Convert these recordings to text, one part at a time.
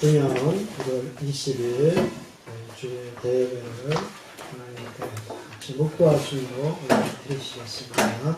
2019년 1월 20일 주의 대회를 하나님께 같이 묵도하심으로 드리시겠습니다.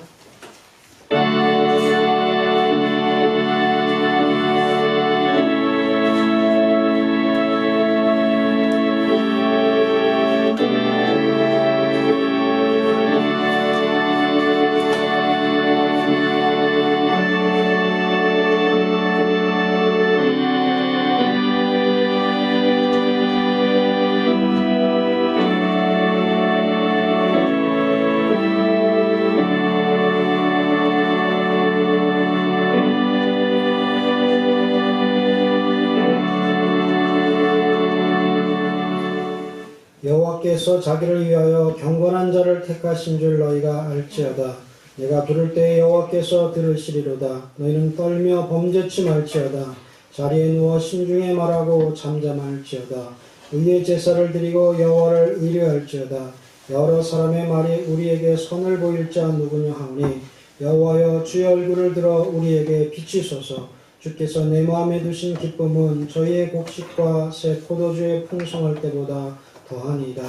여호와께서 자기를 위하여 경건한 자를 택하신 줄 너희가 알지어다. 내가 부를 때 여호와께서 들으시리로다. 너희는 떨며 범죄치 말지어다. 자리에 누워 심중에 말하고 잠잠할지어다. 의의 제사를 드리고 여호와를 의뢰할지어다. 여러 사람의 말이 우리에게 선을 보일 자 누구냐 하오니 여호와여 주의 얼굴을 들어 우리에게 비치소서. 주께서 내 마음에 두신 기쁨은 저희의 곡식과 새 포도주의 풍성할 때보다 더하니이다.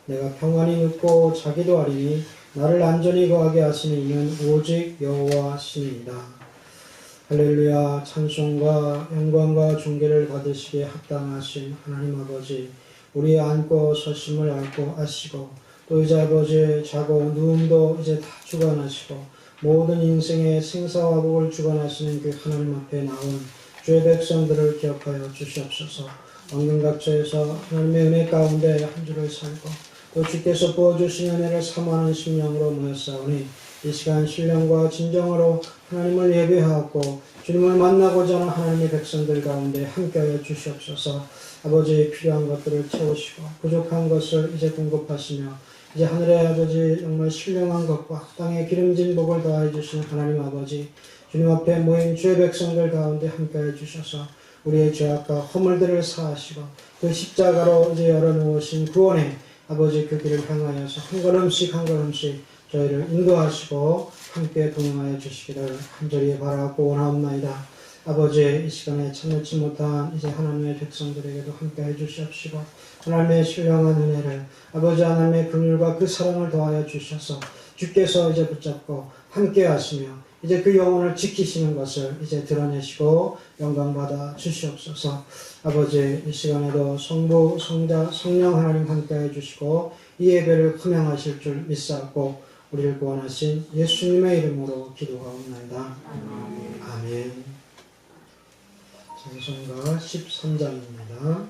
내가 평안히 눕고 자기도 하리니 나를 안전히 거하게 하시는 이는 오직 여호와시니이다. 할렐루야. 찬송과 영광과 존귀를 받으시기에 합당하신 하나님 아버지, 우리의 앉고 서심을 알고 아시고 또 이제 아버지 자고 누움도 이제 다 주관하시고 모든 인생의 생사와 복을 주관하시는 그 하나님 앞에 나온 주의 백성들을 기억하여 주시옵소서. 왕궁각처에서 하나님의 은혜 가운데 한 주를 살고 또 주께서 부어주신 은혜를 사모하는 심령으로 모였사오니 이 시간 신령과 진정으로 하나님을 예배하고 주님을 만나고자 하는 하나님의 백성들 가운데 함께하여 주시옵소서. 아버지 필요한 것들을 채우시고 부족한 것을 이제 공급하시며 이제 하늘의 아버지 정말 신령한 것과 땅에 기름진 복을 더하여 주신 하나님 아버지, 주님 앞에 모인 주의 백성들 가운데 함께하여 주셔서 우리의 죄악과 허물들을 사하시고 그 십자가로 이제 열어놓으신 구원의 아버지 그 길을 향하여서 한 걸음씩 한 걸음씩 저희를 인도하시고 함께 동행하여 주시기를 간절히 바라고 원하옵나이다. 아버지, 이 시간에 참여치 못한 이제 하나님의 백성들에게도 함께해 주시옵시고 하나님의 신령한 은혜를 아버지 하나님의 긍휼과 그 사랑을 더하여 주셔서 주께서 이제 붙잡고 함께 하시며 이제 그 영혼을 지키시는 것을 이제 드러내시고 영광받아 주시옵소서. 아버지, 이 시간에도 성부, 성자, 성령 하나님 함께해 주시고 이 예배를 흠양하실 줄 믿사옵고 우리를 구원하신 예수님의 이름으로 기도하옵나이다. 아멘. 찬송가 13장입니다.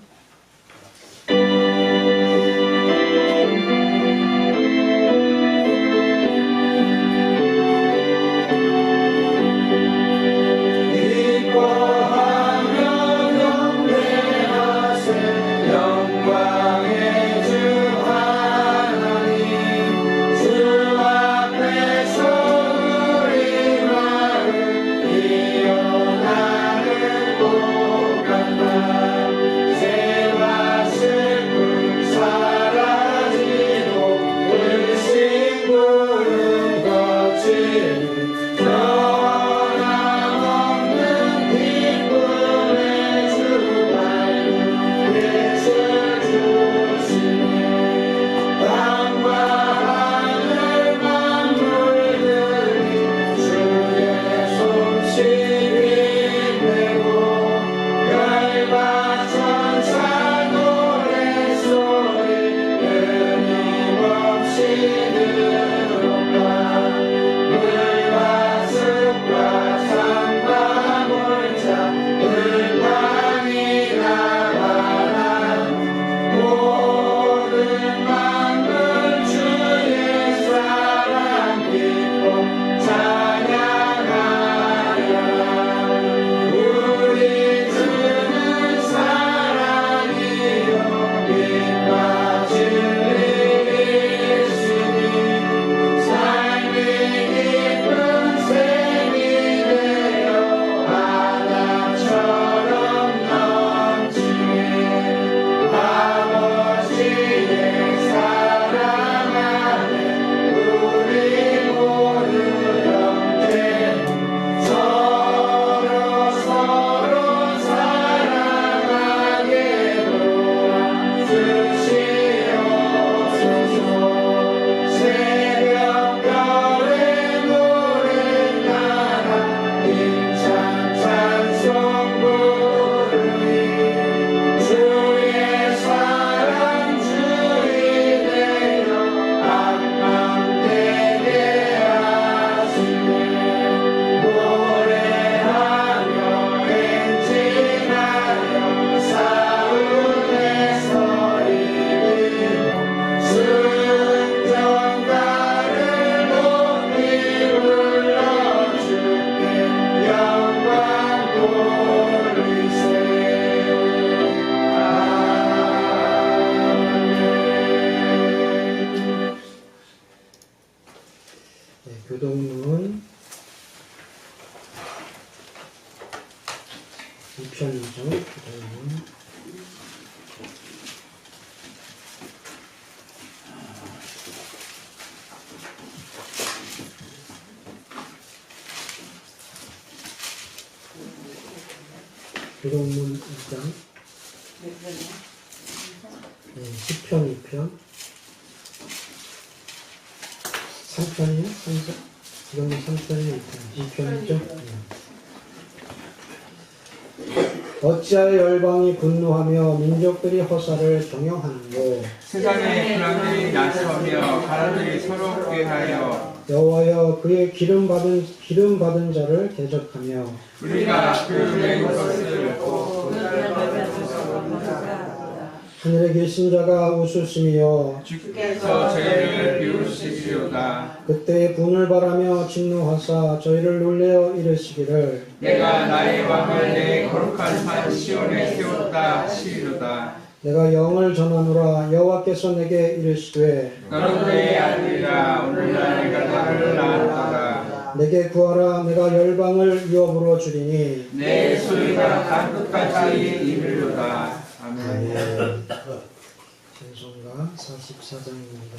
새 기록문 2장, 시편 2편, 3편이요? 3편? 기록문 3편이 2편이죠? 어찌하여 열방이 분노하며 민족들이 허사를 경영하는고 세상의 군왕들이 나서며 가라들이 서럽게 하여 여호와여 그의 기름 받은 자를 대적하며 우리가 그의 것을 하늘에 계신 자가 웃으시며 주께서 저희를 비우시리로다. 그때 분을 바라며 진노하사 저희를 놀래어 이르시기를 내가 나의 왕을 내 거룩한 산 시온에 세웠다 하시리로다. 내가 영을 전하노라 여호와께서 내게 이르시되 너는 내 아들이라 오늘날 내가 너를 낳았도다. 내게 구하라 내가 열방을 위협으로 주리니 내 소리가 땅끝까지 이르리로다. 아멘. 찬송가 44장입니다.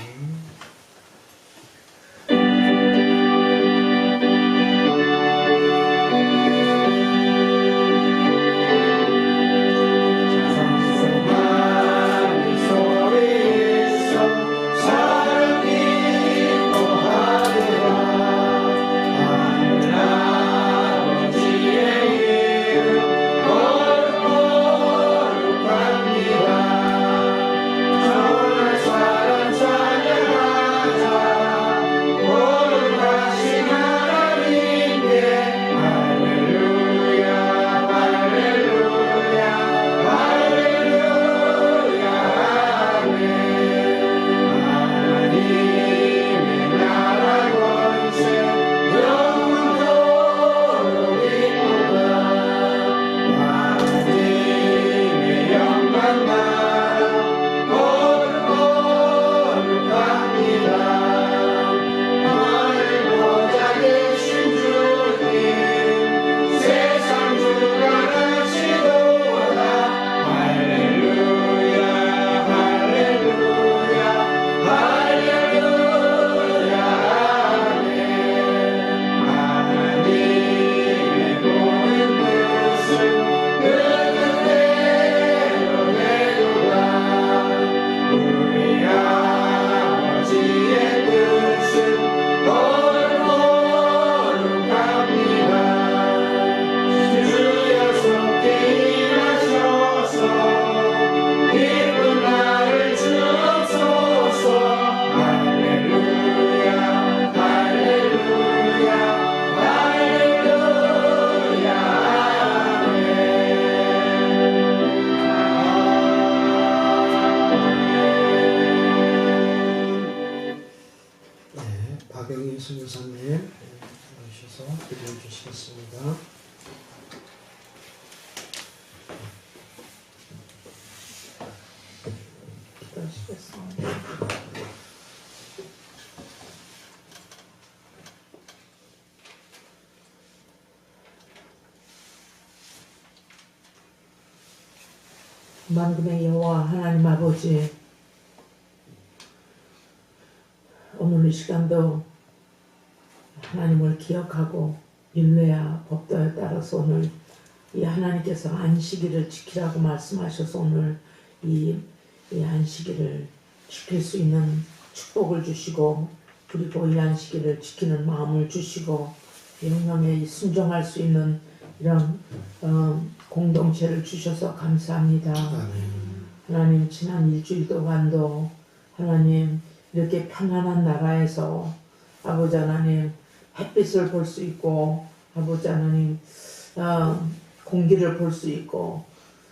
박영희 선교사님 오셔서 기도해 주시겠습니다. 기도하시겠습니다. 만군의 여호와 하나님 아버지, 오늘 이 시간도 하나님을 기억하고 율례와 법도에 따라서 오늘 이 하나님께서 안식일을 지키라고 말씀하셔서 오늘 이 안식일을 지킬 수 있는 축복을 주시고, 그리고 이 안식일을 지키는 마음을 주시고 명령에 순종할 수 있는 이런 공동체를 주셔서 감사합니다. 하나님, 지난 일주일 동안도 하나님 이렇게 편안한 나라에서 아버지 하나님 햇빛을 볼 수 있고, 아버지 하나님 공기를 볼 수 있고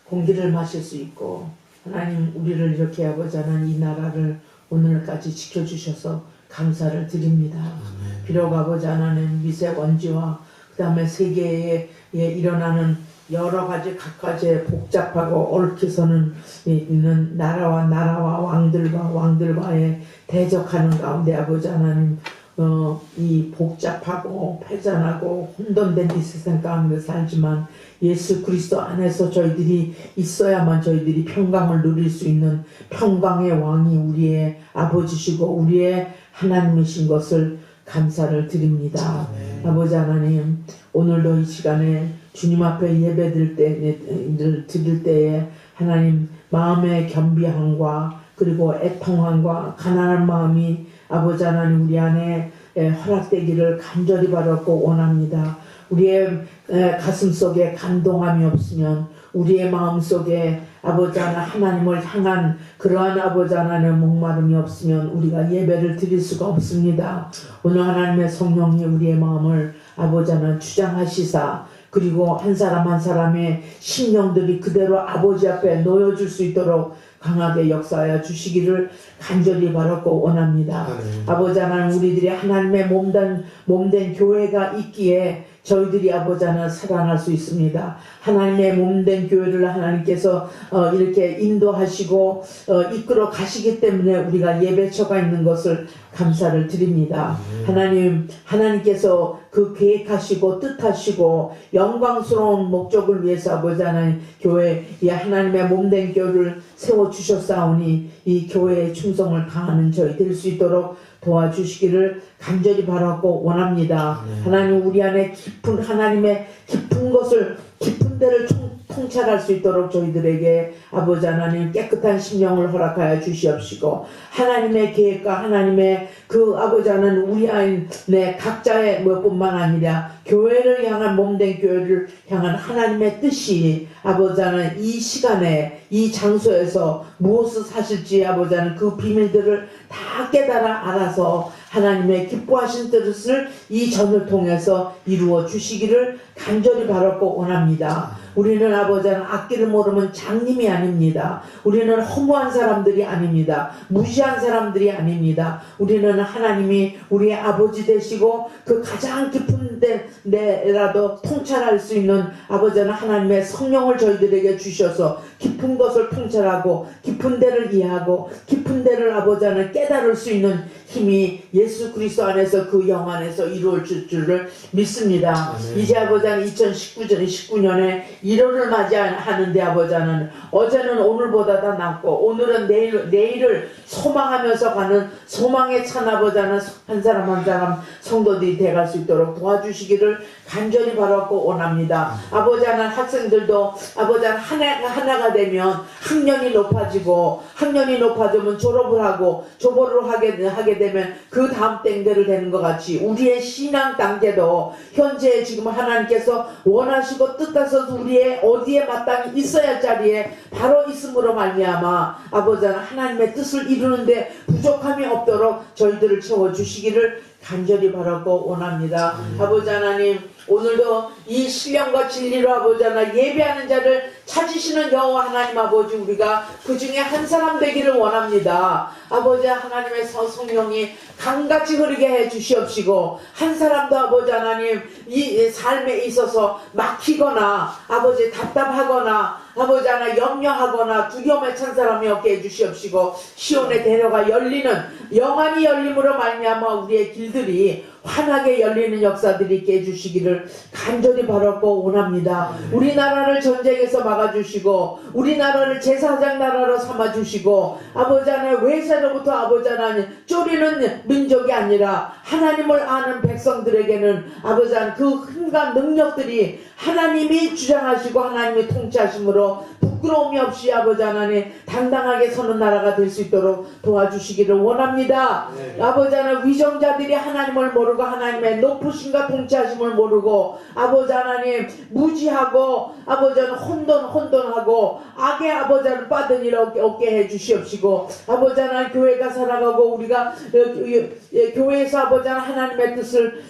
공기를 마실 수 있고, 하나님 우리를 이렇게 아버지 하나님 이 나라를 오늘까지 지켜주셔서 감사를 드립니다. 비록 아버지 하나님 미세먼지와 그 다음에 세계에 일어나는 여러 가지 각가지의 복잡하고 얽혀서는 있는 나라와 왕들과의 대적하는 가운데 아버지 하나님 이 복잡하고 패잔하고 혼돈된 이 세상 가운데 살지만 예수 그리스도 안에서 저희들이 있어야만 저희들이 평강을 누릴 수 있는 평강의 왕이 우리의 아버지시고 우리의 하나님이신 것을 감사를 드립니다. 아버지 하나님, 오늘도 이 시간에 주님 앞에 예배 드릴 때에 하나님 마음의 겸비함과 그리고 애통함과 가난한 마음이 아버지 하나님 우리 안에 허락되기를 간절히 바라고 원합니다. 우리의 가슴 속에 감동함이 없으면, 우리의 마음 속에 아버지 하나님을 향한 그러한 아버지 하나님의 목마름이 없으면 우리가 예배를 드릴 수가 없습니다. 오늘 하나님의 성령이 우리의 마음을 아버지 하나님 주장하시사, 그리고 한 사람 한 사람의 심령들이 그대로 아버지 앞에 놓여줄 수 있도록 강하게 역사하여 주시기를 간절히 바라고 원합니다. 아버지 하나님, 우리들이 하나님의 몸된 교회가 있기에 저희들이 아버지 하나님 살아날 수 있습니다. 하나님의 몸된 교회를 하나님께서 이렇게 인도하시고 이끌어 가시기 때문에 우리가 예배처가 있는 것을 감사를 드립니다. 하나님께서 그 계획하시고 뜻하시고 영광스러운 목적을 위해서 아버지 하나님 교회, 이 하나님의 몸된 교회를 세워주셨사오니 이 교회의 충성을 다하는 저희 될 수 있도록 도와주시기를 간절히 바라고 원합니다. 하나님, 우리 안에 하나님의 깊은 것을, 깊은 데를 통찰할 수 있도록 저희들에게 아버지 하나님 깨끗한 심령을 허락하여 주시옵시고, 하나님의 계획과 하나님의 그 아버지 하나님 우리 안에 각자의 뿐만 아니라 교회를 향한, 몸된 교회를 향한 하나님의 뜻이 아버지 하나님 이 시간에 이 장소에서 무엇을 사실지 아버지 하나님 그 비밀들을 다 깨달아 알아서 하나님의 기뻐하신 뜻을 이 전을 통해서 이루어 주시기를 간절히 바라고 원합니다. 우리는 아버지 하나님 악기를 모르면 장님이 아닙니다. 우리는 허무한 사람들이 아닙니다. 무시한 사람들이 아닙니다. 우리는 하나님이 우리의 아버지 되시고 그 가장 깊은 데라도 통찰할 수 있는 아버지 하나님의 성령을 저희들에게 주셔서 깊은 것을 통찰하고 깊은 데를 이해하고 깊은 데를 아버지 하나님 깨달을 수 있는 힘이 예수 그리스도 안에서 그 영 안에서 이루어질 줄을 믿습니다. 이제 아버지 하나님 2019년에 1월을 맞이하는데 아버지 하나님 어제는 오늘보다 더 낫고 오늘은 내일을 소망하면서 가는 소망에 찬 아버지 하나님 한 사람 한 사람 성도들이 돼갈 수 있도록 도와주시기를 간절히 바라고 원합니다. 아버지 하나님 학생들도 아버지 하나님 하나가 되면 학년이 높아지면 졸업을 하고 졸업을 하게 되면 그 다음 땡대를 되는 것 같이 우리의 신앙 단계도 현재 지금 하나님께서 원하시고 뜻하셔서 우리의 어디에 마땅히 있어야 할 자리에 바로 있음으로 말미암아 아버지 하나님의 뜻을 이루는데 부족함이 없도록 저희들을 채워주시기를 간절히 바라고 원합니다. 아버지 하나님, 오늘도 이 신령과 진리로 아버지 하나님 예배하는 자를 찾으시는 여호와 하나님 아버지, 우리가 그 중에 한 사람 되기를 원합니다. 아버지 하나님의 성령이 강같이 흐르게 해 주시옵시고, 한 사람도 아버지 하나님 이 삶에 있어서 막히거나 아버지 답답하거나 아버지 하나님 염려하거나 두려움에 찬 사람이 없게 해 주시옵시고, 시온의 대로가 열리는 영안이 열림으로 말미암아 우리의 길들이 환하게 열리는 역사들이 있게 해주시기를 간절히 바라고 원합니다. 우리나라를 전쟁에서 막아주시고 우리나라를 제사장 나라로 삼아주시고 아버지 하나님 외세로부터 아버지 하나님 쫄이는 민족이 아니라 하나님을 아는 백성들에게는 아버지 하나님 그 힘과 능력들이 하나님이 주장하시고 하나님이 통치하심으로 부끄러움이 없이 아버지 하나님 당당하게 서는 나라가 될 수 있도록 도와주시기를 원합니다. 아버지 하나님 위정자들이 하나님을 모르고 하나님의 높으심과 통치하심을 모르고 아버지 하나님 무지하고 아버지 하나님 혼돈하고 악의 아버지 하나님 빠든 일 없게 해 주시옵시고, 아버지 하나님 교회가 살아가고 우리가 교회에서 아버지 하나님의 뜻을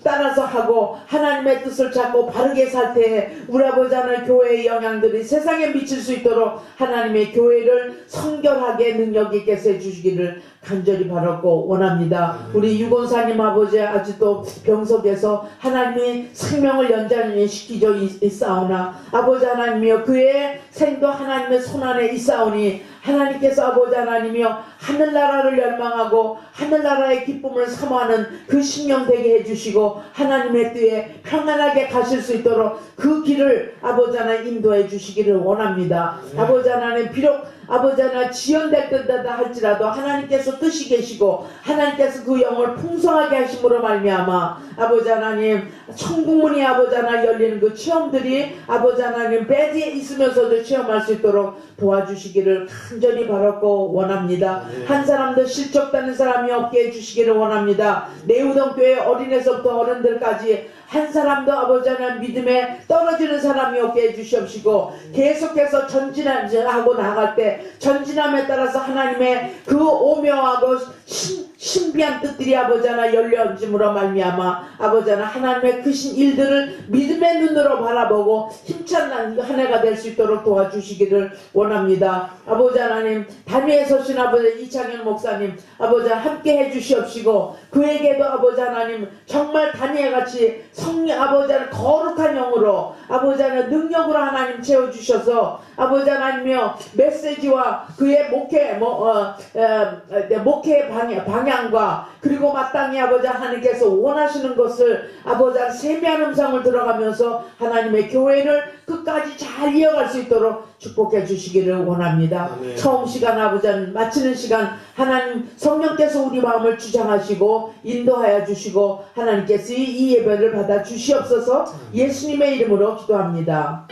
따라서 하고 하나님의 뜻을 잡고 바르게 살 때에 우리 아버지 하나님 교회의 영향들이 세상에 미칠 수 있도록 하나님의 교회를 성결하게 능력 있게 해주시기를 간절히 바라고 원합니다. 우리 유건사님 아버지 아직도 병석에서 하나님이 생명을 연장시키죠 있사오나 아버지 하나님이여 그의 생도 하나님의 손안에 있사오니 하나님께서 아버지 하나님이여 하늘나라를 열망하고 하늘나라의 기쁨을 사모하는 그 심령 되게 해주시고 하나님의 뜻에 평안하게 가실 수 있도록 그 길을 아버지 하나님 인도해 주시기를 원합니다. 아버지 하나님 비록 아버지 하나님 지연될 듯하다 할지라도 하나님께서 뜻이 계시고 하나님께서 그 영을 풍성하게 하심으로 말미암아 아버지 하나님 천국문이 아버지 하나님 열리는 그 체험들이 아버지 하나님 배지에 있으면서도 체험할 수 있도록 도와주시기를 간절히 바랐고 원합니다. 한 사람도 실족되는 사람이 없게 해주시기를 원합니다. 내우동교회 어린애서부터 어른들까지 한 사람도 아버지 하나님 믿음에 떨어지는 사람이 없게 해주시옵시고 계속해서 전진하고 나아갈 때 전진함에 따라서 하나님의 그 오묘하고 신비한 뜻들이 아버지 하나 열려짐으로 말미암아 아버지 하나 하나님의 크신 일들을 믿음의 눈으로 바라보고 힘찬 한 해가 될 수 있도록 도와주시기를 원합니다. 아버지 하나님 단위에 서신 아버지 이창현 목사님 아버지 하나 함께 해주시옵시고 그에게도 아버지 하나님 정말 단위에같이 성령 아버지 하나 거룩한 영으로 아버지 하나 능력으로 하나님 채워주셔서 아버지 하나님이여 메시지와 그의 목회 방향과 그리고 마땅히 아버지 하나님께서 원하시는 것을 아버지 하나 세미한 음성을 들어가면서 하나님의 교회를 끝까지 잘 이어갈 수 있도록 축복해 주시기를 원합니다. 아멘. 처음 시간 아버지 하나님 마치는 시간 하나님 성령께서 우리 마음을 주장하시고 인도하여 주시고 하나님께서 이 예배를 받아 주시옵소서. 예수님의 이름으로 기도합니다.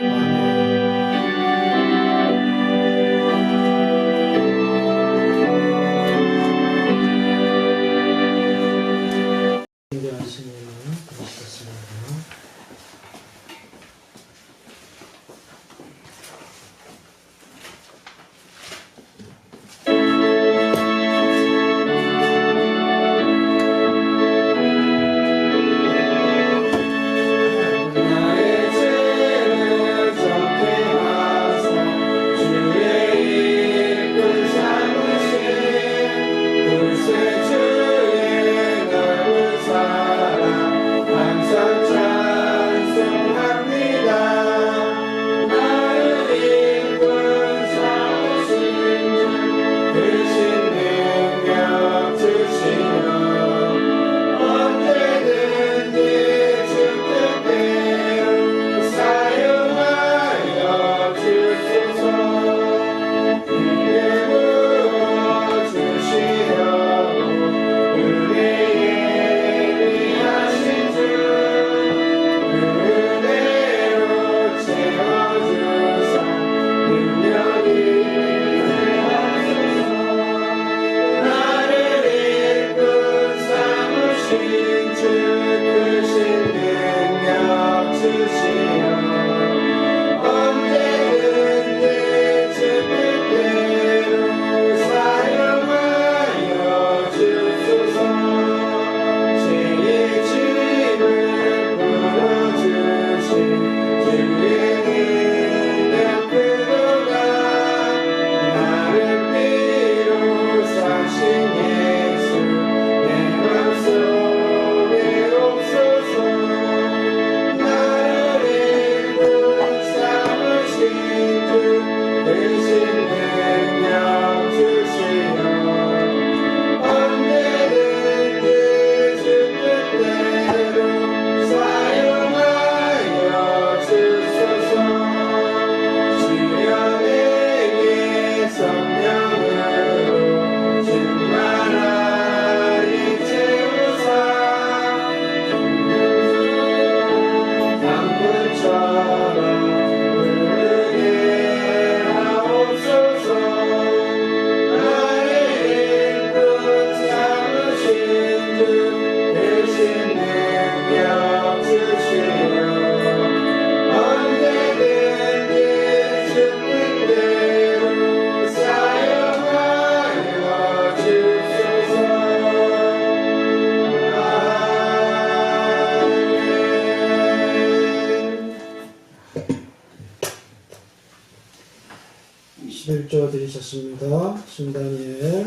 드리셨습니다. 신다니엘,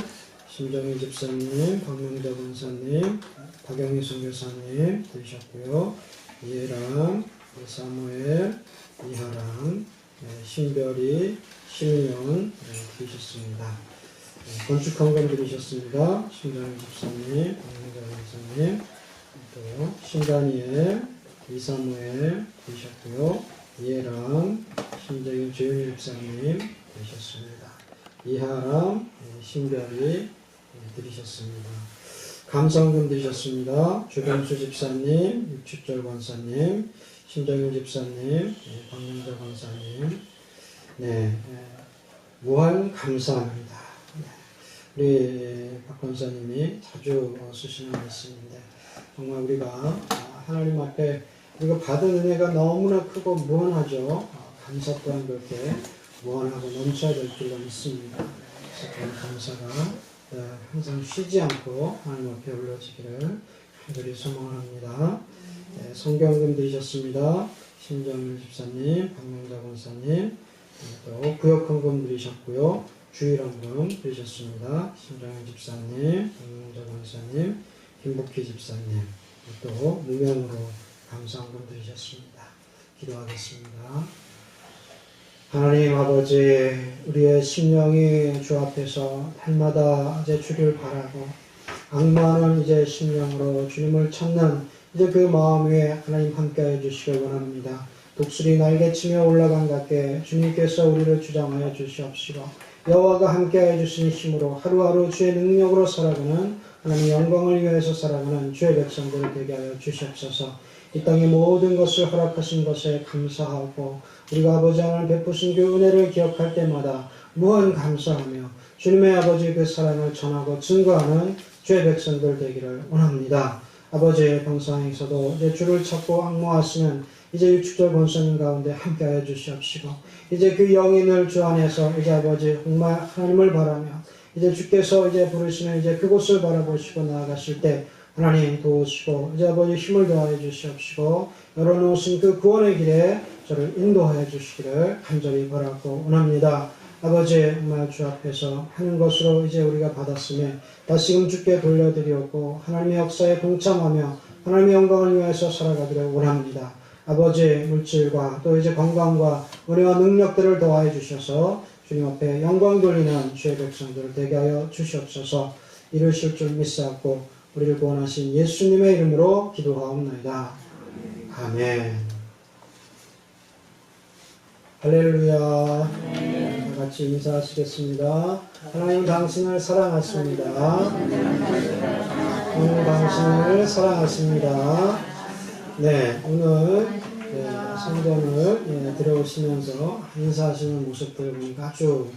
심정희 집사님, 박명자 권사님, 박영희 선교사님 드리셨고요. 이해랑, 사무엘, 이하랑, 신별이, 실명 드리셨습니다. 건축헌금 드리셨습니다. 신장일 집사님, 박명자 권사님, 또 신다니엘, 이사무엘 드리셨고요. 이해람, 신정일 조윤일 집사님 드리셨습니다. 이하람, 신별이 드리셨습니다. 감사헌금 드리셨습니다. 주병수 집사님, 육축절 권사님, 신정일 집사님, 박명자 권사님, 무한 감사합니다. 우리 박 권사님이 자주 쓰시는 말씀인데, 정말 우리가 하나님 앞에 우리가 받은 은혜가 너무나 크고 무한하죠. 감사 또한 그렇게 무한하고 넘쳐야 될 줄로 믿습니다. 그래서 그런 감사가 항상 쉬지 않고 하나님 앞에 올려지기를 간절히 소망합니다. 성경금 드리셨습니다. 신정일 집사님, 박명자 권사님, 또 구역헌금 드리셨고요. 주일헌금 드리셨습니다. 신정일 집사님, 박명자 권사님, 김복희 집사님, 또 무명으로 감사헌금 드리셨습니다. 기도하겠습니다. 하나님 아버지, 우리의 심령이 주 앞에서 날마다 이제 주를 바라고 악마는 이제 심령으로 주님을 찾는 이제 그 마음 위에 하나님 함께해 주시길 원합니다. 독수리 날개치며 올라간 같게 주님께서 우리를 주장하여 주시옵시고 여호와가 함께해 주신 힘으로 하루하루 주의 능력으로 살아가는 하나님 영광을 위해서 살아가는 주의 백성들을 되게 하여 주시옵소서. 이 땅의 모든 것을 허락하신 것에 감사하고 우리가 아버지 하나님 베푸신 그 은혜를 기억할 때마다 무한 감사하며 주님의 아버지 그 사랑을 전하고 증거하는 주의 백성들 되기를 원합니다. 아버지의 평상에서도 이제 주를 찾고 악모하시는 이제 육축절 권사님 가운데 함께하여 주시옵시고 이제 그 영인을 주 안에서 이제 아버지 정말 하나님을 바라며 이제 주께서 이제 부르시는 이제 그곳을 바라보시고 나아가실 때 하나님 도우시고 이제 아버지 힘을 더하여 주시옵시고 열어놓으신 그 구원의 길에 저를 인도하여 주시기를 간절히 바라고 원합니다. 아버지 정말 주 앞에서 하는 것으로 이제 우리가 받았으며 다시금 주께 돌려드리었고 하나님의 역사에 동참하며 하나님의 영광을 위해서 살아가기를 원합니다. 아버지 물질과 또 이제 건강과 은혜와 능력들을 더하여 주셔서 주님 앞에 영광 돌리는 주의 백성들을 되게 하여 주시옵소서. 이루실 줄 믿사옵고 우리를 구원하신 예수님의 이름으로 기도하옵나이다. 아멘. 할렐루야. 다 같이 인사하시겠습니다. 하나님 당신을 사랑하십니다. 하나님 당신을 사랑하십니다. 오늘 성전을 들어오시면서 인사하시는 모습들 보니까 아주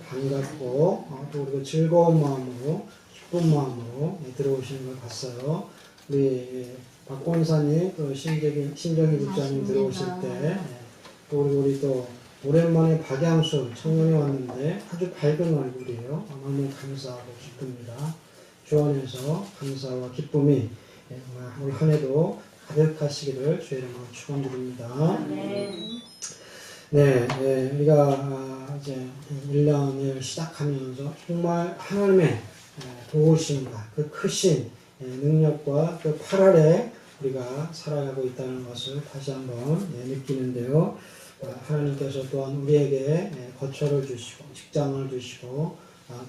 반갑고 또 그리고 즐거운 마음으로 기쁜 마음으로 들어오시는 걸 봤어요. 우리 박 권사님 또 신정희 집사님 들어오실 때 또 우리 또 오랜만에 박양수 청년이 왔는데 아주 밝은 얼굴이에요. 너무 감사하고 기쁩니다. 주 안에서 감사와 기쁨이 올 한 해도 가득하시기를 주의 이름으로 축원드립니다. 우리가 이제 1년을 시작하면서 정말 하나님의 도우심과 그 크신 능력과 그 팔 아래 우리가 살아가고 있다는 것을 다시 한번 느끼는데요. 하나님께서 또한 우리에게 거처를 주시고 직장을 주시고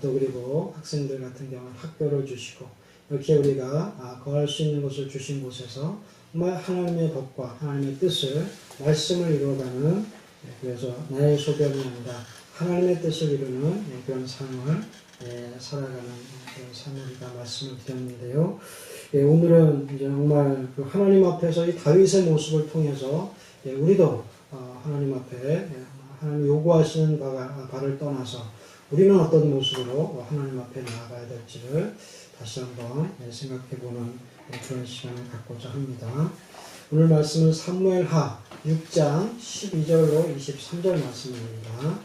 또 그리고 학생들 같은 경우는 학교를 주시고 이렇게 우리가 거할 수 있는 것을 주신 곳에서 정말 하나님의 법과 하나님의 뜻을 말씀을 이루어가는 그래서 나의 소견이 아니라 하나님의 뜻을 이루는 그런 삶을 살아가는 그런 삶을 우리가 말씀을 드렸는데요. 오늘은 이제 정말 그 하나님 앞에서 이 다윗의 모습을 통해서 우리도 하나님 앞에 하나님 요구하시는 바를 떠나서 우리는 어떤 모습으로 하나님 앞에 나아가야 될지를 다시 한번 생각해보는 그런 시간을 갖고자 합니다. 오늘 말씀은 사무엘하 6장 12절로 23절 말씀입니다.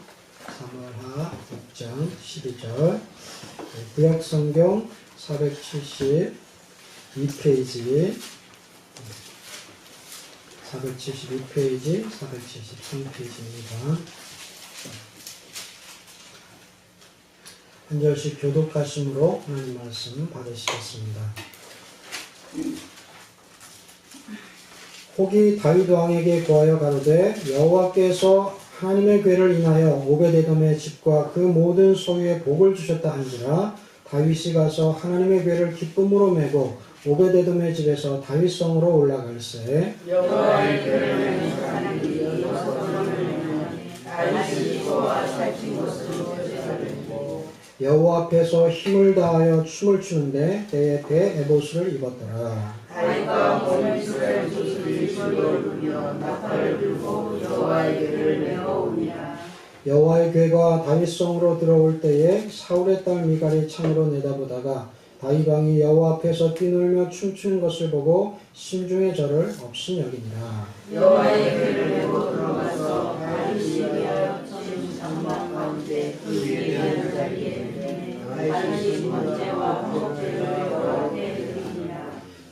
사무엘하 6장 12절 구약성경 472페이지 472페이지 473페이지입니다. 한 절씩 교독하심으로 하나님 말씀 받으시겠습니다. 혹이 다윗 왕에게 구하여 가로되 여호와께서 하나님의 궤를 인하여 오베데돔의 집과 그 모든 소유에 복을 주셨다 한지라. 다윗이 가서 하나님의 궤를 기쁨으로 메고 오베데돔의 집에서 다윗성으로 올라갈새 여호와의 궤를 하나님이 다윗이 여호와 살핀 곳으로 데려가고 여호와 앞에서 힘을 다하여 춤을 추는데 때에 배 에봇을 입었더라. 다윗과 온 이스라엘 조상이 소리를 부르며 나팔을 불고 여호와의 궤를 메어오니라. 여호와의 궤가 다윗성으로 들어올 때에 사울의 딸 미갈이 창으로 내다보다가 다윗 왕이 여호와 앞에서 뛰놀며 춤추는 것을 보고 심중에 저를 없음 여기니라. 여호와의 궤를 메고 들어가서 다윗이 위하여 친 장막 가운데 그 위에 앉은 자리에 다윗이 번제와 화목제를 여호와께 드리니라.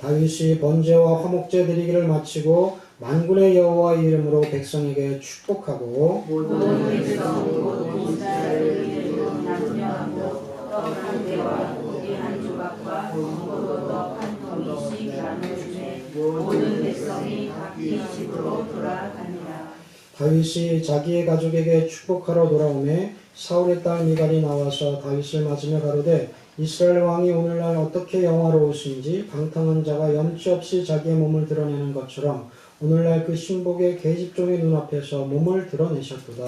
다윗이 번제와 화목제 드리기를 마치고 만군의 여호와의 이름으로 백성에게 축복하고 모든 백성 모든 자를 위하여 남녀하고 떡 한 개와 고기 한 조각과 포도떡 한 통이씩 나누매 모든 백성이 각기 집으로 돌아가니라. 다윗이 자기의 가족에게 축복하러 돌아오매 사울의 딸 미갈이 나와서 다윗을 맞으며 가로되 이스라엘 왕이 오늘날 어떻게 영화로우신지 방탕한 자가 염치 없이 자기의 몸을 드러내는 것처럼 오늘날 그 신복의 계집종의 눈앞에서 몸을 드러내셨도다.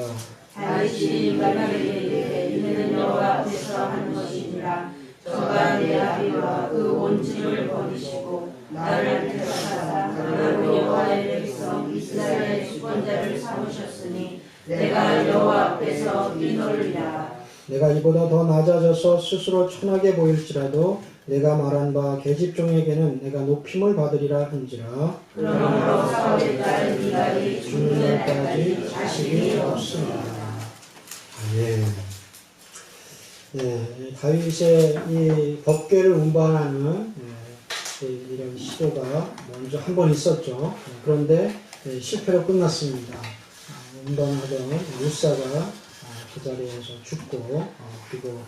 다윗이 미갈에게 이는 여호와 앞에서 한 것이니라. 저가 내 아비와 그 온 집을 버리시고 나를 택하사 나로 여호와의 백성 이스라엘의 주권자를 삼으셨으니 내가 여호와 앞에서 뛰놀리라. 내가 이보다 더 낮아져서 스스로 천하게 보일지라도 내가 말한 바 계집종에게는 내가 높임을 받으리라 한지라. 그러므로 사울의 딸 미갈이 죽는 날까지 자식이 없습니다. 아멘. 네, 다윗의 이 법궤를 운반하는 이런 시도가 먼저 한 번 있었죠. 그런데 실패로 끝났습니다. 운반하던 루사가 그 자리에서 죽고 그리고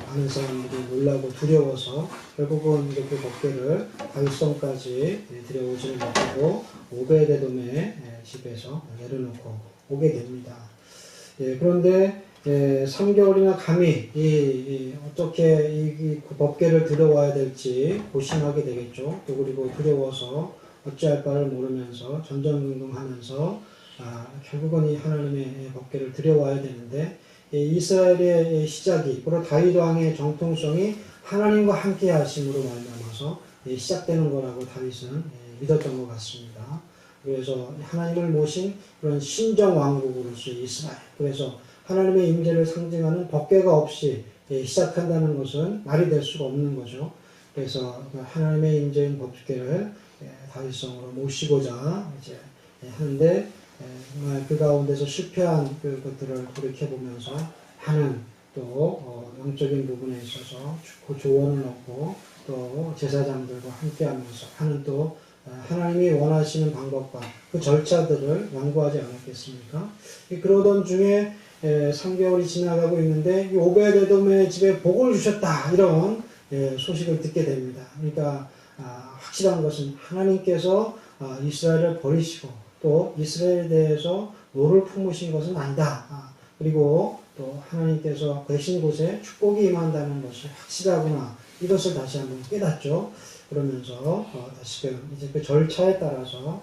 많은 사람들이 놀라고 두려워서 결국은 그 법궤를 다윗성까지 들여오지는 못하고 오베데돔의 집에서 내려놓고 오게 됩니다. 그런데 3개월이나 감히 어떻게 그 법궤를 들여와야 될지 고심하게 되겠죠. 또 그리고 두려워서 어찌할 바를 모르면서 전전긍긍하면서 결국은 이 하나님의 법궤를 들여와야 되는데 이스라엘의 시작이 바로 다윗 왕의 정통성이 하나님과 함께 하심으로 말미암아서 시작되는 거라고 다윗은 믿었던 것 같습니다. 그래서 하나님을 모신 그런 신정 왕국으로서의 이스라엘, 그래서 하나님의 임재를 상징하는 법궤가 없이 시작한다는 것은 말이 될 수가 없는 거죠. 그래서 하나님의 임재인 법궤를 다윗성으로 모시고자 이제 하는데 정말 그 가운데서 실패한 그것들을 돌이켜보면서 하는 또 영적인 부분에 있어서 조언을 얻고 또 제사장들과 함께하면서 하는 또 하나님이 원하시는 방법과 그 절차들을 연구하지 않았겠습니까? 그러던 중에 3개월이 지나가고 있는데 이 오베데돔의 집에 복을 주셨다 이런 소식을 듣게 됩니다. 그러니까 확실한 것은 하나님께서 이스라엘을 버리시고 또 이스라엘에 대해서 노를 품으신 것은 아니다. 그리고 또 하나님께서 계신 곳에 축복이 임한다는 것이 확실하구나. 이것을 다시 한번 깨닫죠. 그러면서 다시금 이제 그 절차에 따라서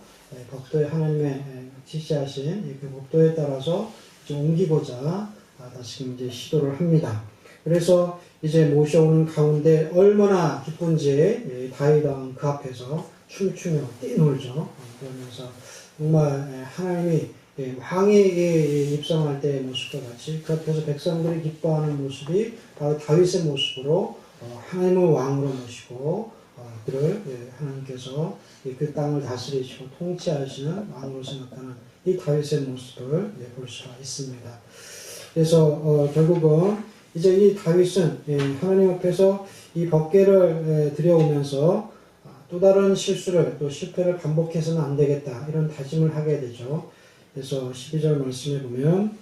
법도에 하나님의 지시하신 그 법도에 따라서 이제 옮기고자 다시금 이제 시도를 합니다. 그래서 이제 모셔오는 가운데 얼마나 기쁜지 다윗 왕은 그 앞에서 춤추며 뛰놀죠. 그러면서 정말 하나님이 왕이 입성할 때의 모습과 같이 그 앞에서 백성들이 기뻐하는 모습이 바로 다윗의 모습으로 하나님을 왕으로 모시고 그를 하나님께서 그 땅을 다스리시고 통치하시는 왕으로 생각하는 이 다윗의 모습을 볼 수가 있습니다. 그래서 결국은 이제 이 다윗은 하나님 앞에서 이 법궤를 들여오면서 또 다른 실수를 또 실패를 반복해서는 안 되겠다 이런 다짐을 하게 되죠. 그래서 12절 말씀에 보면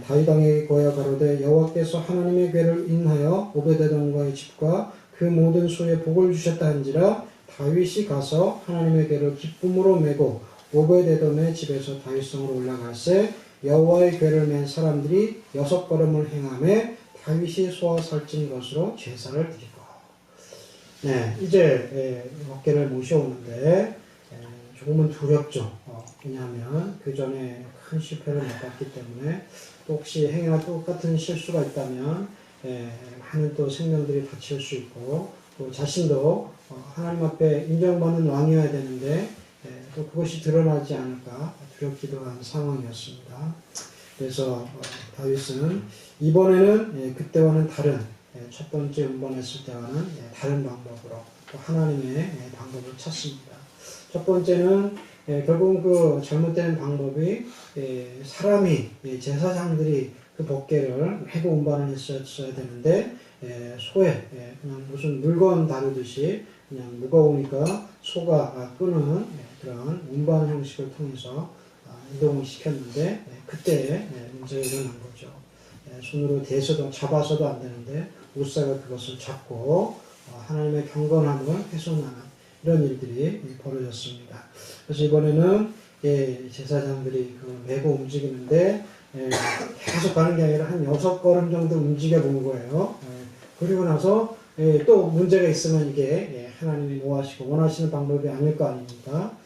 다윗 왕에게 고하여 가로되 여호와께서 하나님의 궤를 인하여 오베데돔과의 집과 그 모든 소에 복을 주셨다 한지라 다윗이 가서 하나님의 궤를 기쁨으로 메고 오베데돔의 집에서 다윗성으로 올라갈새 여호와의 궤를 맨 사람들이 6걸음을 행하며 다윗이 소와 살찐 것으로 제사를 드리고. 네, 이제 어깨를 모셔오는데 조금은 두렵죠. 왜냐하면 그 전에 큰 실패를 맛봤기 때문에 또 혹시 행여나 똑같은 실수가 있다면 많은 또 생명들이 다칠 수 있고 또 자신도 하나님 앞에 인정받는 왕이어야 되는데 또 그것이 드러나지 않을까 두렵기도 한 상황이었습니다. 그래서 다윗은 이번에는 그때와는 다른 첫 번째 운반했을 때와는 다른 방법으로 또 하나님의 방법을 찾습니다. 첫 번째는 결국은 그 잘못된 방법이 사람이 제사장들이 그 법궤를 해고 운반을 했어야 되는데 소에 그냥 무슨 물건 다루듯이 그냥 무거우니까 소가 끄는 그런 운반 형식을 통해서 이동을 시켰는데 그때 문제가 일어난 거죠. 손으로 대서도 잡아서도 안 되는데 우사가 그것을 잡고 하나님의 경건함을 훼손하는 이런 일들이 벌어졌습니다. 그래서 이번에는 제사장들이 그 메고 움직이는데 계속 가는 게 아니라 한 6걸음 정도 움직여 본 거예요. 그리고 나서 또 문제가 있으면 이게 하나님이 노하시고 원하시는 방법이 아닐 거 아닙니까?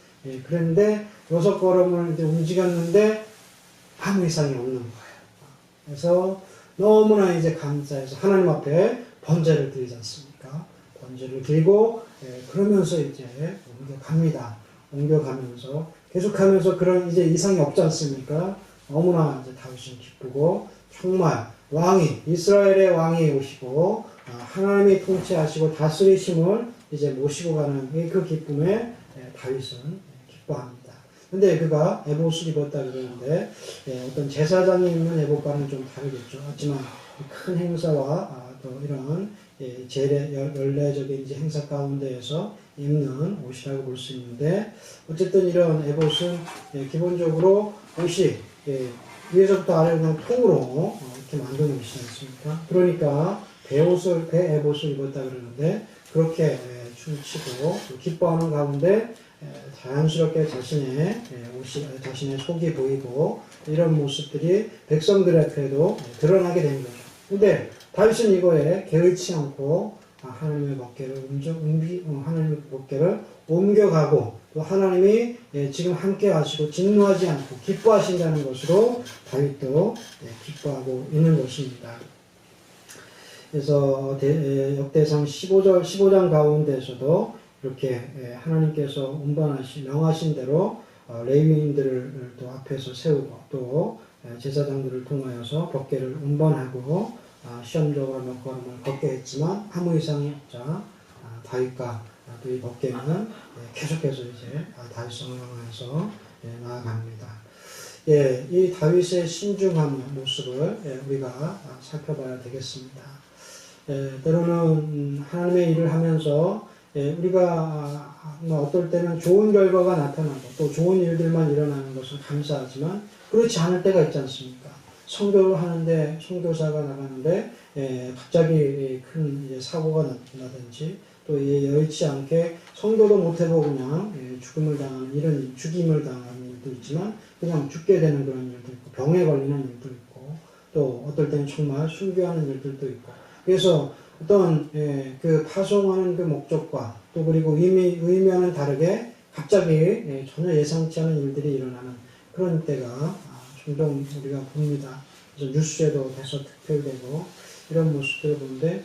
그런데 6걸음을 이제 움직였는데 아무 이상이 없는 거예요. 그래서 너무나 이제 감사해서 하나님 앞에 번제를 드리지 않습니까? 번제를 드리고 그러면서 이제 옮겨갑니다. 옮겨가면서 계속하면서 그런 이제 이상이 없지 않습니까? 너무나 이제 다윗은 기쁘고 정말 왕이 이스라엘의 왕이 오시고 하나님이 통치하시고 다스리심을 이제 모시고 가는 그 기쁨에 다윗은 기뻐합니다. 근데 그가 에봇을 입었다 그러는데 어떤 제사장이 입는 에봇과는 좀 다르겠죠. 하지만 큰 행사와 또 이런 연례적인 이제 행사 가운데에서 입는 옷이라고 볼 수 있는데 어쨌든 이런 에봇은 기본적으로 옷이 위에서부터 아래로 그냥 통으로 이렇게 만든 옷이지 않습니까? 그러니까 배 에봇을 입었다 그러는데 그렇게 춤추고 기뻐하는 가운데 자연스럽게 자신의 옷이 자신의 속이 보이고 이런 모습들이 백성들 앞에도 드러나게 된 거죠. 근데 다윗은 이거에 개의치 않고 하나님의 법궤를 옮겨가고 또 하나님이 지금 함께 하시고 진노하지 않고 기뻐하신다는 것으로 다윗도 기뻐하고 있는 것입니다. 그래서 역대상 15장 가운데서도 이렇게 하나님께서 명하신 대로 레위인들을 또 앞에서 세우고 또 제사장들을 통하여서 법궤를 운반하고 시험적으로 몇 걸음을 걷게 했지만 아무 이상이 없자 다윗과 또 이 법궤는 계속해서 이제 다윗을 향해서 나아갑니다. 이 다윗의 신중한 모습을 우리가 살펴봐야 되겠습니다. 때로는 하나님의 일을 하면서 우리가 어떨 때는 좋은 결과가 나타나고 또 좋은 일들만 일어나는 것은 감사하지만 그렇지 않을 때가 있지 않습니까? 선교를 하는데 선교사가 나가는데 갑자기 큰 이제 사고가 나든지 또 여의치 않게 선교도 못 해보고 그냥 죽임을 당하는 일도 있지만 그냥 죽게 되는 그런 일도 있고 병에 걸리는 일도 있고 또 어떨 때는 정말 순교하는 일들도 있고 그래서 어떤 그 파송하는 그 목적과 또 그리고 의미와는 다르게 갑자기 전혀 예상치 않은 일들이 일어나는 그런 때가 종종 우리가 봅니다. 그래서 뉴스에도 계속 특별되고 이런 모습들을 보는데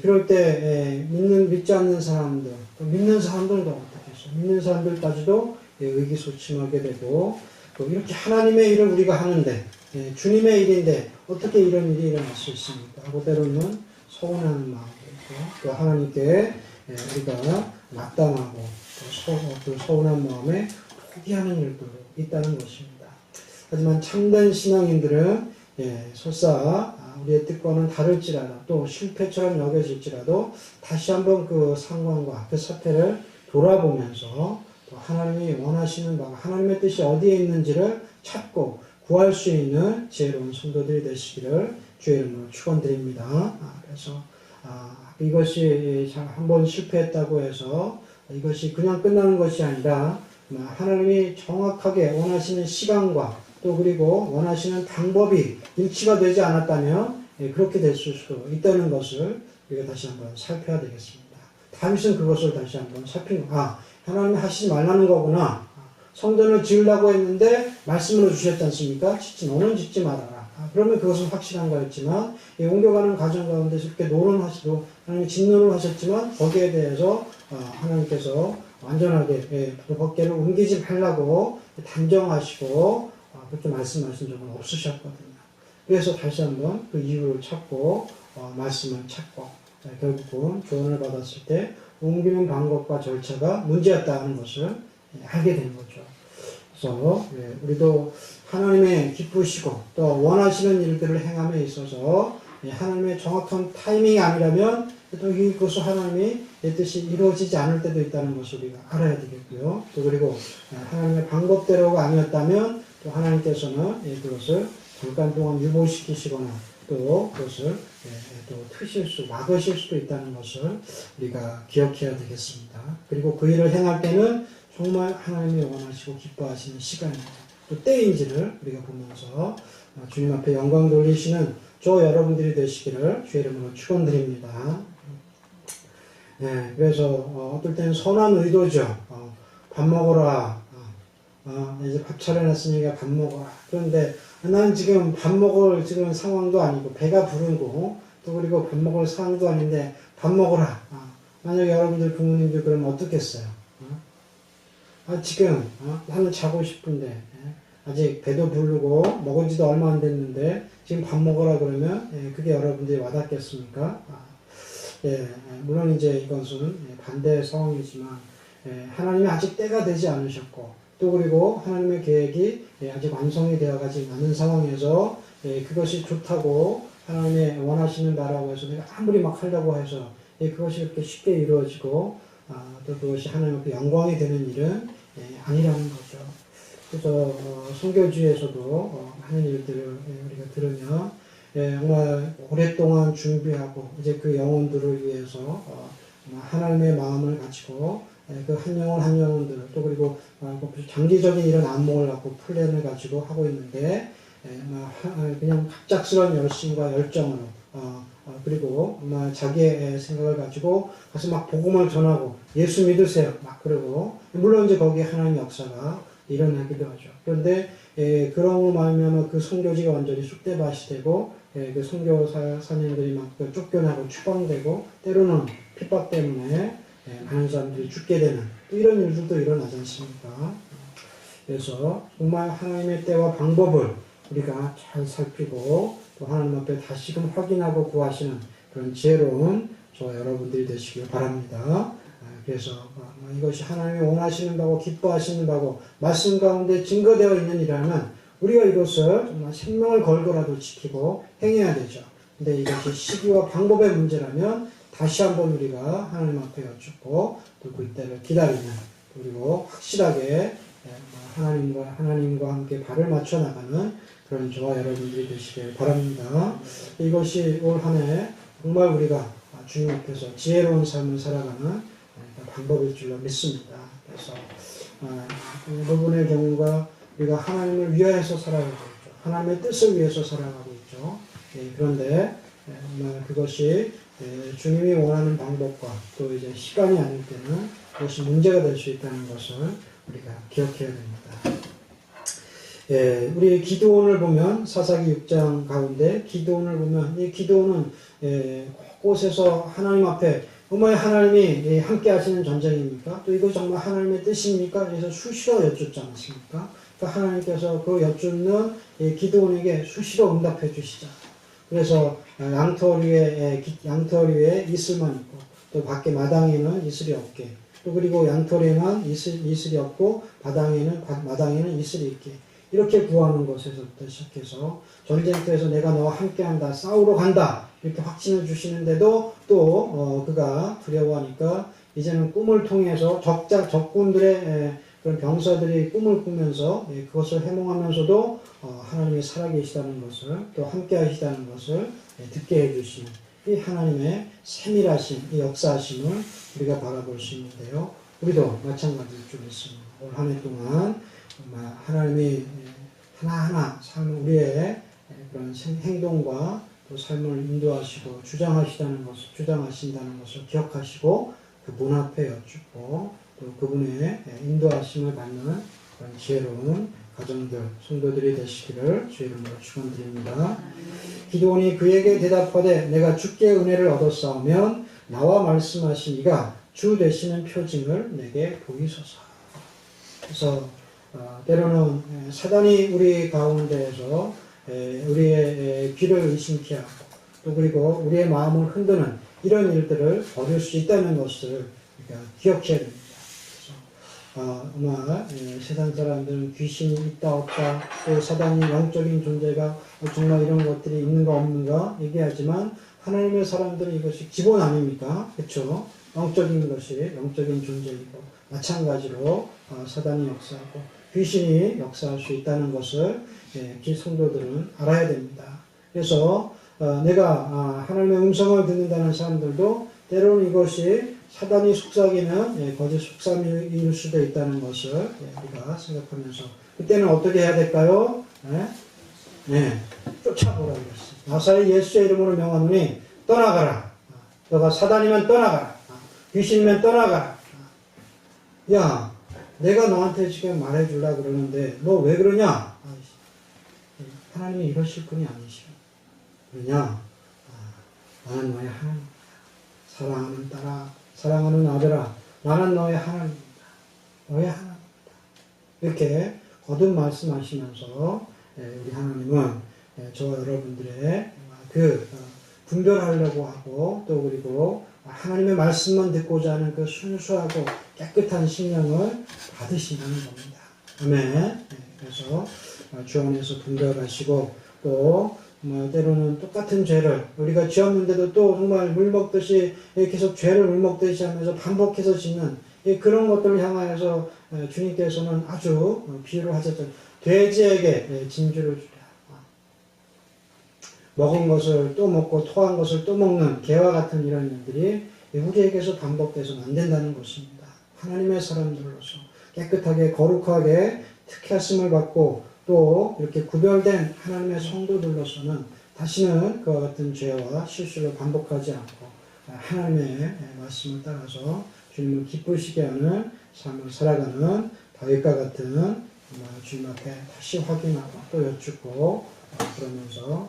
그럴 때 믿지 않는 사람들 또 믿는 사람들도 어떻겠어요? 믿는 사람들까지도 의기소침하게 되고 또 이렇게 하나님의 일을 우리가 하는데 주님의 일인데 어떻게 이런 일이 일어날 수 있습니까? 하고 때로는 서운한 마음도 있고 또 하나님께 우리가 마땅하고 또 서운한 마음에 포기하는 일도 있다는 것입니다. 하지만 참된 신앙인들은 설사 우리의 뜻과는 다를지라도 또 실패처럼 여겨질지라도 다시 한번 그 상황과 그 사태를 돌아보면서 또 하나님이 원하시는 바가 하나님의 뜻이 어디에 있는지를 찾고 구할 수 있는 지혜로운 성도들이 되시기를 주의 이름으로 축원드립니다. 그래서 이것이 한번 실패했다고 해서 이것이 그냥 끝나는 것이 아니라 하나님이 정확하게 원하시는 시간과 또 그리고 원하시는 방법이 일치가 되지 않았다면 그렇게 됐을 수도 있다는 것을 우리가 다시 한번 살펴야 되겠습니다. 다윗은 그것을 다시 한번 살피는 하나님이 하시지 말라는 거구나. 성전을 지으려고 했는데 말씀으로 주셨지 않습니까? 너는 짓지 말아라. 그러면 그것은 확실한 거였지만 옮겨가는 과정 가운데서 이렇게 노론하시고 하나님이 진노를 하셨지만 거기에 대해서 하나님께서 완전하게 법궤를 옮기지 말라고 단정하시고 그렇게 말씀하신 적은 없으셨거든요. 그래서 다시 한번 그 이유를 찾고 말씀을 찾고 결국은 조언을 받았을 때 옮기는 방법과 절차가 문제였다는 것을 알게 된 거죠. 그래서 우리도 하나님의 기쁘시고 또 원하시는 일들을 행함에 있어서 하나님의 정확한 타이밍이 아니라면 또 그것을 하나님의 뜻이 이루어지지 않을 때도 있다는 것을 우리가 알아야 되겠고요. 또 그리고 하나님의 방법대로가 아니었다면 또 하나님께서는 그것을 잠깐 동안 유보시키시거나 또 그것을 또 막으실 수도 있다는 것을 우리가 기억해야 되겠습니다. 그리고 그 일을 행할 때는 정말 하나님이 원하시고 기뻐하시는 시간입니다. 또 때인지를 우리가 보면서 주님 앞에 영광 돌리시는 저 여러분들이 되시기를 주의 이름으로 축원드립니다. 그래서 어떨 때는 선한 의도죠. 밥 먹어라. 이제 밥 차려놨으니까 밥 먹어라. 그런데 난 지금 밥 먹을 지금 상황도 아니고 배가 부르고 또 그리고 밥 먹을 상황도 아닌데 밥 먹어라. 만약에 여러분들 부모님들 그러면 어떻겠어요? 지금 나는 자고 싶은데 아직 배도 부르고 먹은 지도 얼마 안 됐는데 지금 밥 먹으라 그러면 그게 여러분들이 와닿겠습니까? 물론 이제 이것은 반대의 상황이지만 하나님이 아직 때가 되지 않으셨고 또 그리고 하나님의 계획이 아직 완성이 되어가지 않은 상황에서 그것이 좋다고 하나님의 원하시는 바라고 해서 내가 아무리 막 하려고 해서 그것이 그렇게 쉽게 이루어지고 또 그것이 하나님 앞에 영광이 되는 일은 아니라는 거죠. 그래서 선교주에서도 하는 일들을 우리가 들으면 정말 오랫동안 준비하고 이제 그 영혼들을 위해서 하나님의 마음을 가지고 그 한 영혼 한 영혼들 또 그리고 장기적인 이런 안목을 갖고 플랜을 가지고 하고 있는데 그냥 갑작스러운 열심과 열정으로 그리고 자기의 생각을 가지고 가서 막 복음을 전하고 예수 믿으세요 막 그러고 물론 이제 거기에 하나님의 역사가 일어나기도 하죠. 그런데 그런 말하면 그 선교지가 완전히 쑥대밭이 되고 그 선교사님들이 막 쫓겨나고 추방되고 때로는 핍박 때문에 많은 사람들이 죽게 되는 이런 일들도 일어나지 않습니까? 그래서 정말 하나님의 때와 방법을 우리가 잘 살피고 또 하나님 앞에 다시금 확인하고 구하시는 그런 지혜로운 저와 여러분들이 되시길 바랍니다. 그래서 이것이 하나님이 원하시는 바고 기뻐하시는 바고 말씀 가운데 증거되어 있는 일이라면 우리가 이것을 정말 생명을 걸고라도 지키고 행해야 되죠. 근데 이것이 시기와 방법의 문제라면 다시 한번 우리가 하나님 앞에 여쭙고 또 그때를 기다리는 그리고 확실하게 하나님과 함께 발을 맞춰 나가는 그런 저와 여러분들이 되시길 바랍니다. 이것이 올 한 해 정말 우리가 주님 앞에서 지혜로운 삶을 살아가는 방법일 줄로 믿습니다. 그래서 이 부분의 경우가 우리가 하나님을 위하여서 살아가고 있죠. 하나님의 뜻을 위해서 살아가고 있죠. 그런데 그것이 주님이 원하는 방법과 또 이제 시간이 아닐 때는 그것이 문제가 될 수 있다는 것을 우리가 기억해야 됩니다. 우리 기드온을 보면 사사기 6장 가운데 기드온을 보면 이 기드온은 곳곳에서 하나님 앞에 정말 하나님이 함께 하시는 전쟁입니까? 또 이거 정말 하나님의 뜻입니까? 그래서 수시로 여쭙지 않습니까? 그러니까 하나님께서 그 여쭙는 기드온에게 수시로 응답해 주시자. 그래서 양털 위에 이슬만 있고 또 밖에 마당에는 이슬이 없게 또 그리고 양털에만 이슬이 없고 마당에는 이슬이 있게 이렇게 구하는 것에서부터 시작해서 전쟁터에서 내가 너와 함께한다 싸우러 간다 이렇게 확신을 주시는데도 또 그가 두려워하니까 이제는 꿈을 통해서 적군들의 그런 병사들이 꿈을 꾸면서 그것을 해몽하면서도 하나님이 살아계시다는 것을 또 함께 하시다는 것을 듣게 해주시는 이 하나님의 세밀하신 이 역사하심을 우리가 바라볼 수 있는데요. 우리도 마찬가지일 줄 믿습니다. 올 한 해 동안 하나님이 하나하나 삶 우리의 그런 행동과 또 삶을 인도하시고 주장하신다는 것을 기억하시고 그분 앞에 여쭙고 또 그분의 인도하심을 받는 그런 지혜로운 가정들, 성도들이 되시기를 주의 이름으로 축원드립니다. 기드온이 그에게 대답하되 내가 주께 은혜를 얻었사오면 나와 말씀하신 이가 주 되시는 표징을 내게 보이소서. 그래서 때로는 사단이 우리 가운데에서 우리의 귀를 의심케 하고 또 그리고 우리의 마음을 흔드는 이런 일들을 벌일 수 있다는 것을 우리가 기억해야 됩니다. 아마 세상 사람들은 귀신이 있다 없다 또 사단이 영적인 존재가 정말 이런 것들이 있는가 없는가 얘기하지만 하나님의 사람들은 이것이 기본 아닙니까? 그렇죠? 영적인 것이 영적인 존재이고 마찬가지로 사단이 역사하고 귀신이 역사할 수 있다는 것을 성도들은 알아야 됩니다. 그래서 내가 하나님의 음성을 듣는다는 사람들도 때로는 이것이 사단이 속삭이는 거짓 속삭임일 수도 있다는 것을 우리가 생각하면서 그때는 어떻게 해야 될까요? 쫓아보라 그랬어요. 나사렛 예수의 이름으로 명하노니 떠나가라. 너가 사단이면 떠나가라. 귀신이면 떠나가라. 야, 내가 너한테 지금 말해주려고 그러는데 너 왜 그러냐? 하나님이 이러실 분이 아니시오. 그러냐? 나는 너의 하나님이다. 사랑하는 아들아, 나는 너의 하나님이다. 너의 하나님이다. 이렇게 거듭 말씀하시면서 우리 하나님은 저와 여러분들의 분별하려고 하고 또 그리고 하나님의 말씀만 듣고자 하는 그 순수하고 깨끗한 심령을 받으신다는 겁니다. 아멘. 그래서 주 안에서 분별하시고 또 때로는 똑같은 죄를 우리가 지었는데도 또 정말 물 먹듯이 계속 죄를 물 먹듯이 하면서 반복해서 짓는 그런 것들을 향하여서 주님께서는 아주 비유를 하셨죠. 돼지에게 진주를 주라. 먹은 것을 또 먹고 토한 것을 또 먹는 개와 같은 이런 일들이 우리에게서 반복돼서는 안 된다는 것입니다. 하나님의 사람들로서 깨끗하게 거룩하게 특혜하심을 받고 또 이렇게 구별된 하나님의 성도들로서는 다시는 그와 같은 죄와 실수를 반복하지 않고 하나님의 말씀을 따라서 주님을 기쁘시게 하는 삶을 살아가는 다윗과 같은 주님 앞에 다시 확인하고 또 여쭙고 그러면서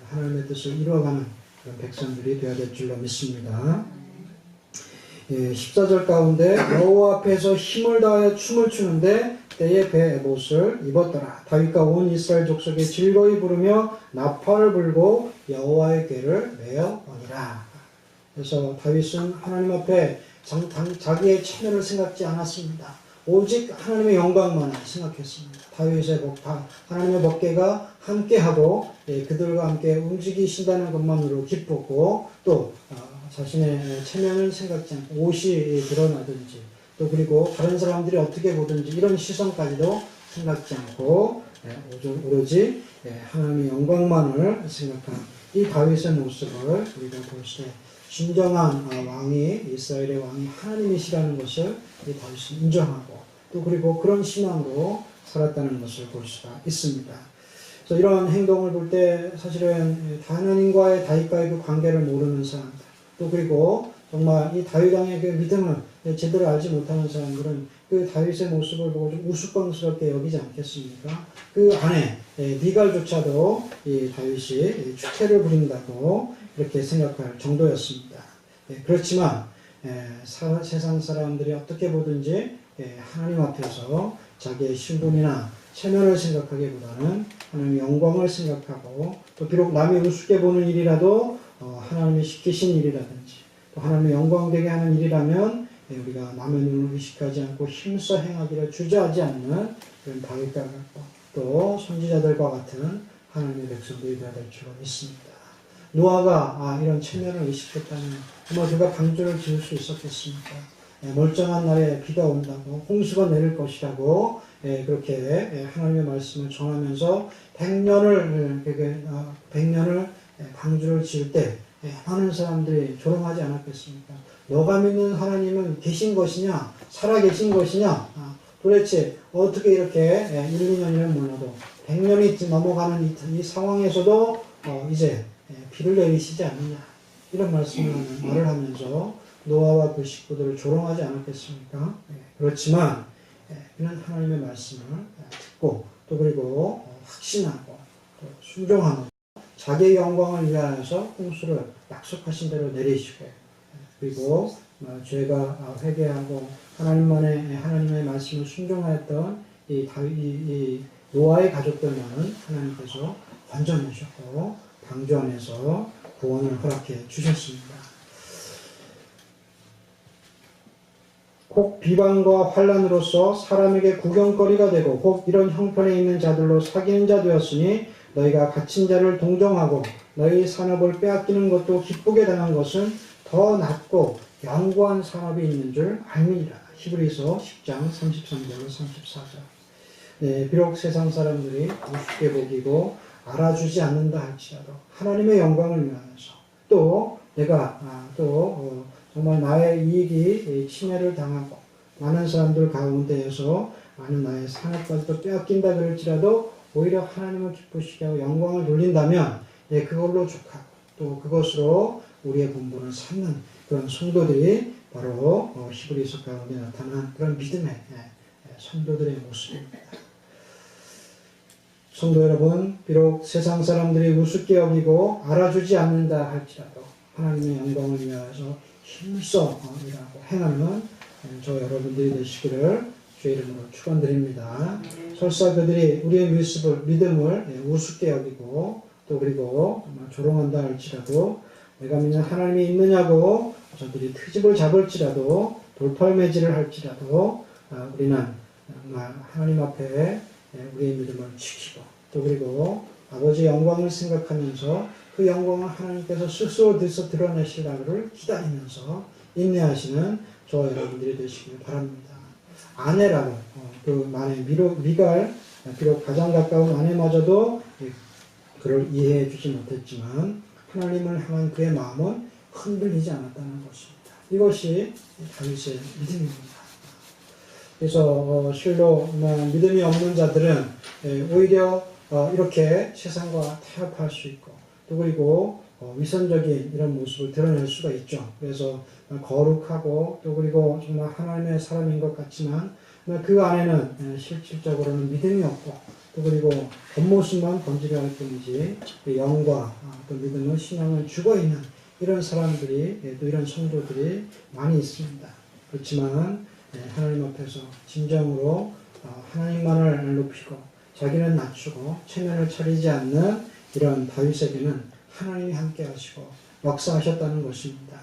하나님의 뜻을 이루어가는 그런 백성들이 되어야 될 줄로 믿습니다. 14절 가운데 여호와 앞에서 힘을 다하여 춤을 추는데 때에 배 에봇을 입었더라. 다윗과 온 이스라엘 족속이 즐거이 부르며 나팔을 불고 여호와의 궤를 메어 오니라. 그래서 다윗은 하나님 앞에 자기의 체면을 생각지 않았습니다. 오직 하나님의 영광만 생각했습니다. 다윗의 하나님의 법궤가 함께하고 그들과 함께 움직이신다는 것만으로 기뻤고 또 자신의 체면을 생각지 않고 옷이 드러나든지 또 그리고 다른 사람들이 어떻게 보든지 이런 시선까지도 생각지 않고 오로지 하나님의 영광만을 생각한 이 다윗의 모습을 우리가 볼 때 진정한 왕이 이스라엘의 왕이 하나님이시라는 것을 이 다윗은 인정하고 또 그리고 그런 신앙으로 살았다는 것을 볼 수가 있습니다. 그래서 이런 행동을 볼 때 사실은 하나님과의 다윗과의 그 관계를 모르는 사람들 또 그리고 정말 이 다윗 왕의 그 믿음을 제대로 알지 못하는 사람들은 그 다윗의 모습을 보고 좀 우스꽝스럽게 여기지 않겠습니까? 그 안에 미갈조차도 이 다윗이 축태를 부린다고 이렇게 생각할 정도였습니다. 그렇지만 세상 사람들이 어떻게 보든지 하나님 앞에서 자기의 신분이나 체면을 생각하기보다는 하나님의 영광을 생각하고 또 비록 남이 우습게 보는 일이라도 하나님이 시키신 일이라든지 또 하나님의 영광되게 하는 일이라면 우리가 남의 눈을 의식하지 않고 힘써 행하기를 주저하지 않는 그런 다윗과 같고 또 선지자들과 같은 하나님의 백성들이 되어야 될 줄로 믿습니다. 노아가 이런 체면을 의식했다면 정말 그가 방주를 지을 수 있었겠습니까? 멀쩡한 날에 비가 온다고 홍수가 내릴 것이라고 그렇게 하나님의 말씀을 전하면서 100년을 방주를 지을 때 많은 사람들이 조롱하지 않았겠습니까? 너가 믿는 하나님은 계신 것이냐? 살아 계신 것이냐? 도대체 어떻게 이렇게 1, 2년이면 몰라도 100년이 넘어가는 이 상황에서도 이제 비를 내리시지 않느냐 이런 말을 하면서 노아와 그 식구들을 조롱하지 않았겠습니까? 그렇지만 그는 하나님의 말씀을 듣고 또 그리고 확신하고 또 순종하는 자기의 영광을 위하여서 홍수를 약속하신 대로 내리시고 그리고 죄가 회개하고 하나님의 말씀을 순종하였던 이 노아의 가족들만은 하나님께서 건져내셨고 방주 안에서 구원을 허락해 주셨습니다. 혹 비방과 환난으로서 사람에게 구경거리가 되고 혹 이런 형편에 있는 자들로 사귀는 자 되었으니 너희가 갇힌 자를 동정하고 너희 산업을 빼앗기는 것도 기쁘게 당한 것은 더 낫고 양고한 산업이 있는 줄 알미니라. 히브리서 10장 33절 34절. 네, 비록 세상 사람들이 우습게 보기고 알아주지 않는다 할지라도 하나님의 영광을 위하여서 또 내가 정말 나의 이익이 침해를 당하고 많은 사람들 가운데에서 많은 나의 산업까지도 빼앗긴다 그럴지라도 오히려 하나님을 기쁘시게 하고 영광을 돌린다면 그걸로 족하고 또 그것으로 우리의 본분을 삼는 그런 성도들이 바로 히브리서 가운데 나타난 그런 믿음의 성도들의 모습입니다. 성도 여러분, 비록 세상 사람들이 우습게 여기고 알아주지 않는다 할지라도 하나님의 영광을 위하여서 힘써 일하고 행하는 저 여러분들이 되시기를 주의 이름으로 축원드립니다. 설사 그들이 우리의 믿음을 우습게 여기고 또 그리고 조롱한다 할지라도 내가 믿는 하나님이 있느냐고 저들이 트집을 잡을지라도 돌팔매질을 할지라도 우리는 하나님 앞에 우리의 믿음을 지키고 또 그리고 아버지의 영광을 생각하면서 그 영광을 하나님께서 스스로 드러내시라를 기다리면서 인내하시는 저 여러분들이 되시길 바랍니다. 아내라고 그 만에 미갈 비록 가장 가까운 아내마저도 그를 이해해 주지 못했지만 하나님을 향한 그의 마음은 흔들리지 않았다는 것입니다. 이것이 다윗의 믿음입니다. 그래서 실로 믿음이 없는 자들은 오히려 이렇게 세상과 타협할 수 있고 또 그리고 위선적인 이런 모습을 드러낼 수가 있죠. 그래서 거룩하고 또 그리고 정말 하나님의 사람인 것 같지만 그 안에는 실질적으로는 믿음이 없고 또 그리고 겉모습만 번지려 할 뿐이지 영과 또 믿음을 신앙을 죽어있는 이런 사람들이 또 이런 성도들이 많이 있습니다. 그렇지만 하나님 앞에서 진정으로 하나님만을 높이고 자기는 낮추고 체면을 차리지 않는 이런 다윗에게는 하나님이 함께 하시고 역사하셨다는 것입니다.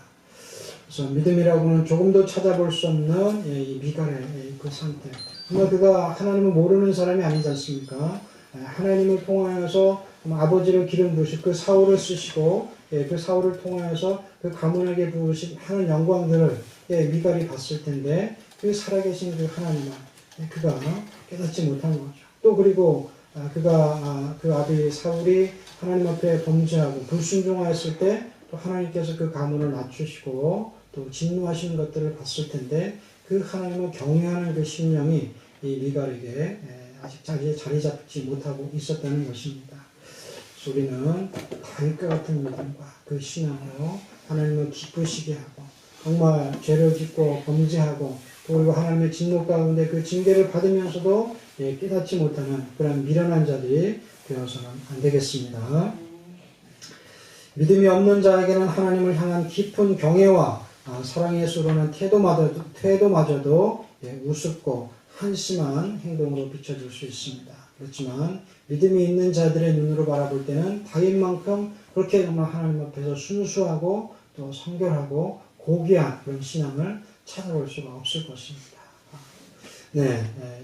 그래서 믿음이라고는 조금도 찾아볼 수 없는 이 미갈의 그 상태. 정말 그가 하나님을 모르는 사람이 아니지 않습니까? 하나님을 통하여서 아버지를 기름 부으시고 그 사울을 쓰시고 그 사울을 통하여서 그 가문에게 부으신 하는 영광들을 미갈이 봤을 텐데 그 살아계신 그 하나님을 그가 깨닫지 못한 거죠. 또 그리고 그가 그 아비 사울이 하나님 앞에 범죄하고 불순종하였을 때 또 하나님께서 그 가문을 낮추시고 또 진노하시는 것들을 봤을 텐데 그 하나님을 경외하는 그 심령이 이 미갈에게 아직 자리 잡지 못하고 있었다는 것입니다. 그래서 우리는 다윗과 같은 믿음과 그 신앙으로 하나님을 기쁘시게 하고 정말 죄를 짓고 범죄하고 그리고 하나님의 진노 가운데 그 징계를 받으면서도 깨닫지 못하는 그런 미련한 자들이 되어서는 안 되겠습니다. 믿음이 없는 자에게는 하나님을 향한 깊은 경외와 사랑의 수로는 태도마저도 우습고 한심한 행동으로 비춰질 수 있습니다. 그렇지만 믿음이 있는 자들의 눈으로 바라볼 때는 다윗만큼 그렇게 정말 하나님 앞에서 순수하고 또 성결하고 고귀한 그런 신앙을 찾아볼 수가 없을 것입니다.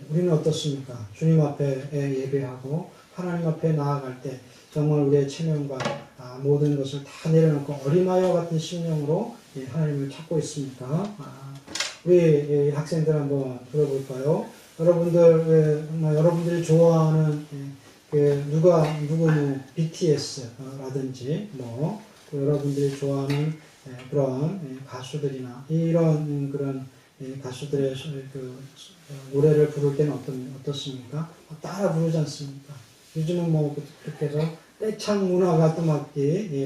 우리는 어떻습니까? 주님 앞에 예배하고 하나님 앞에 나아갈 때 정말 우리의 체면과 모든 것을 다 내려놓고 어린아이와 같은 심령으로 하나님을 찾고 있습니까? 우리 학생들 한번 들어볼까요? 여러분들이 좋아하는 누구 BTS라든지 여러분들이 좋아하는 그런 가수들이나 이런 그런 가수들의 그 노래를 부를 때는 어떻습니까? 따라 부르지 않습니까? 요즘은 뭐 그렇게 해서 떼창 문화가 또 막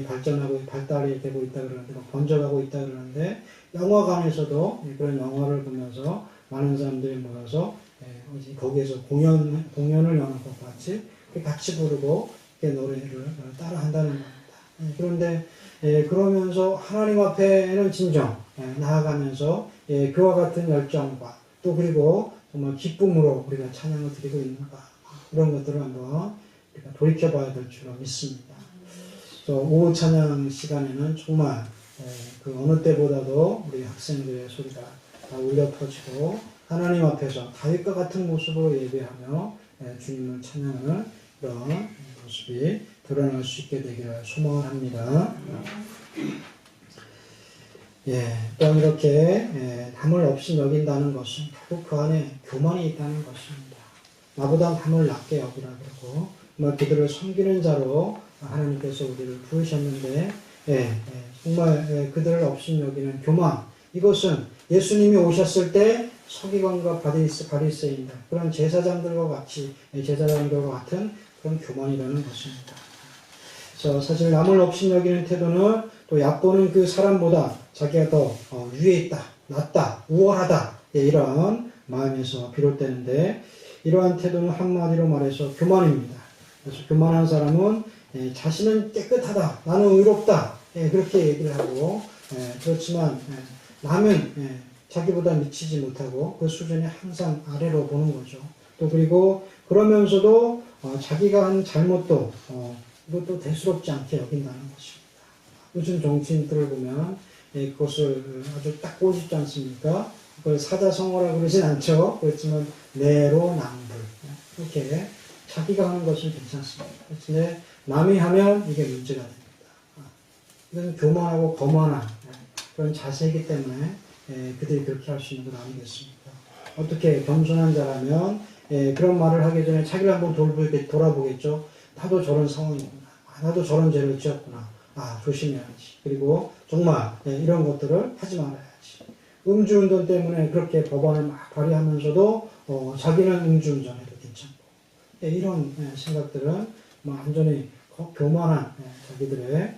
발전하고 발달이 되고 있다 그러는데 번져가고 있다 그러는데 영화관에서도 그런 영화를 보면서 많은 사람들이 모여서 거기에서 공연을 여는 것 같이 부르고 노래를 따라 한다는 겁니다. 그런데 그러면서 하나님 앞에는 진정 나아가면서 그와 같은 열정과 또 그리고 정말 기쁨으로 우리가 찬양을 드리고 있는가 이런 것들을 한번 우리가 돌이켜봐야 될 줄로 믿습니다. 그래서 오후 찬양 시간에는 정말 그 어느 때보다도 우리 학생들의 소리가 다 울려 퍼지고 하나님 앞에서 다윗과 같은 모습으로 예배하며 주님을 찬양하는 그런 모습이 드러날 수 있게 되기를 소망을 합니다. 또 이렇게 남을 없이 여긴다는 것은 결국 그 안에 교만이 있다는 것입니다. 나보다 남을 낮게 여기라 그러고 그들을 섬기는 자로 하나님께서 우리를 부르셨는데 정말 그들을 없이 여기는 교만, 이것은 예수님이 오셨을 때 서기관과 바리새인들 그런 제사장들과 같은 그런 교만이라는 것입니다. 그래서 사실 남을 없이 여기는 태도는 또 얕보는 그 사람보다 자기가 더 위에 있다, 낫다, 우월하다 이런 마음에서 비롯되는데 이러한 태도는 한마디로 말해서 교만입니다. 그래서 교만한 사람은 자신은 깨끗하다, 나는 의롭다 그렇게 얘기를 하고 그렇지만 남은 자기보다 미치지 못하고 그 수준이 항상 아래로 보는 거죠. 또 그리고 그러면서도 자기가 한 잘못도 이것도 대수롭지 않게 여긴다는 것입니다. 요즘 정치인들을 보면 그것을 아주 딱 꼬집지 않습니까? 그걸 사자성어라 그러진 않죠. 그렇지만 내로남불 이렇게 자기가 하는 것은 괜찮습니다. 그런데 남이 하면 이게 문제가 됩니다. 이건 교만하고 거만한 그런 자세이기 때문에 그들이 그렇게 할 수 있는 건 아니겠습니까? 어떻게 겸손한 자라면 그런 말을 하기 전에 자기를 한번 돌아보겠죠. 나도 저런 상황이구나. 나도 저런 죄를 지었구나. 조심해야지. 그리고 정말 이런 것들을 하지 말아야지. 음주운전 때문에 그렇게 법안을 막 발의하면서도 자기는 음주운전해도 괜찮고 이런 생각들은 완전히 교만한 자기들의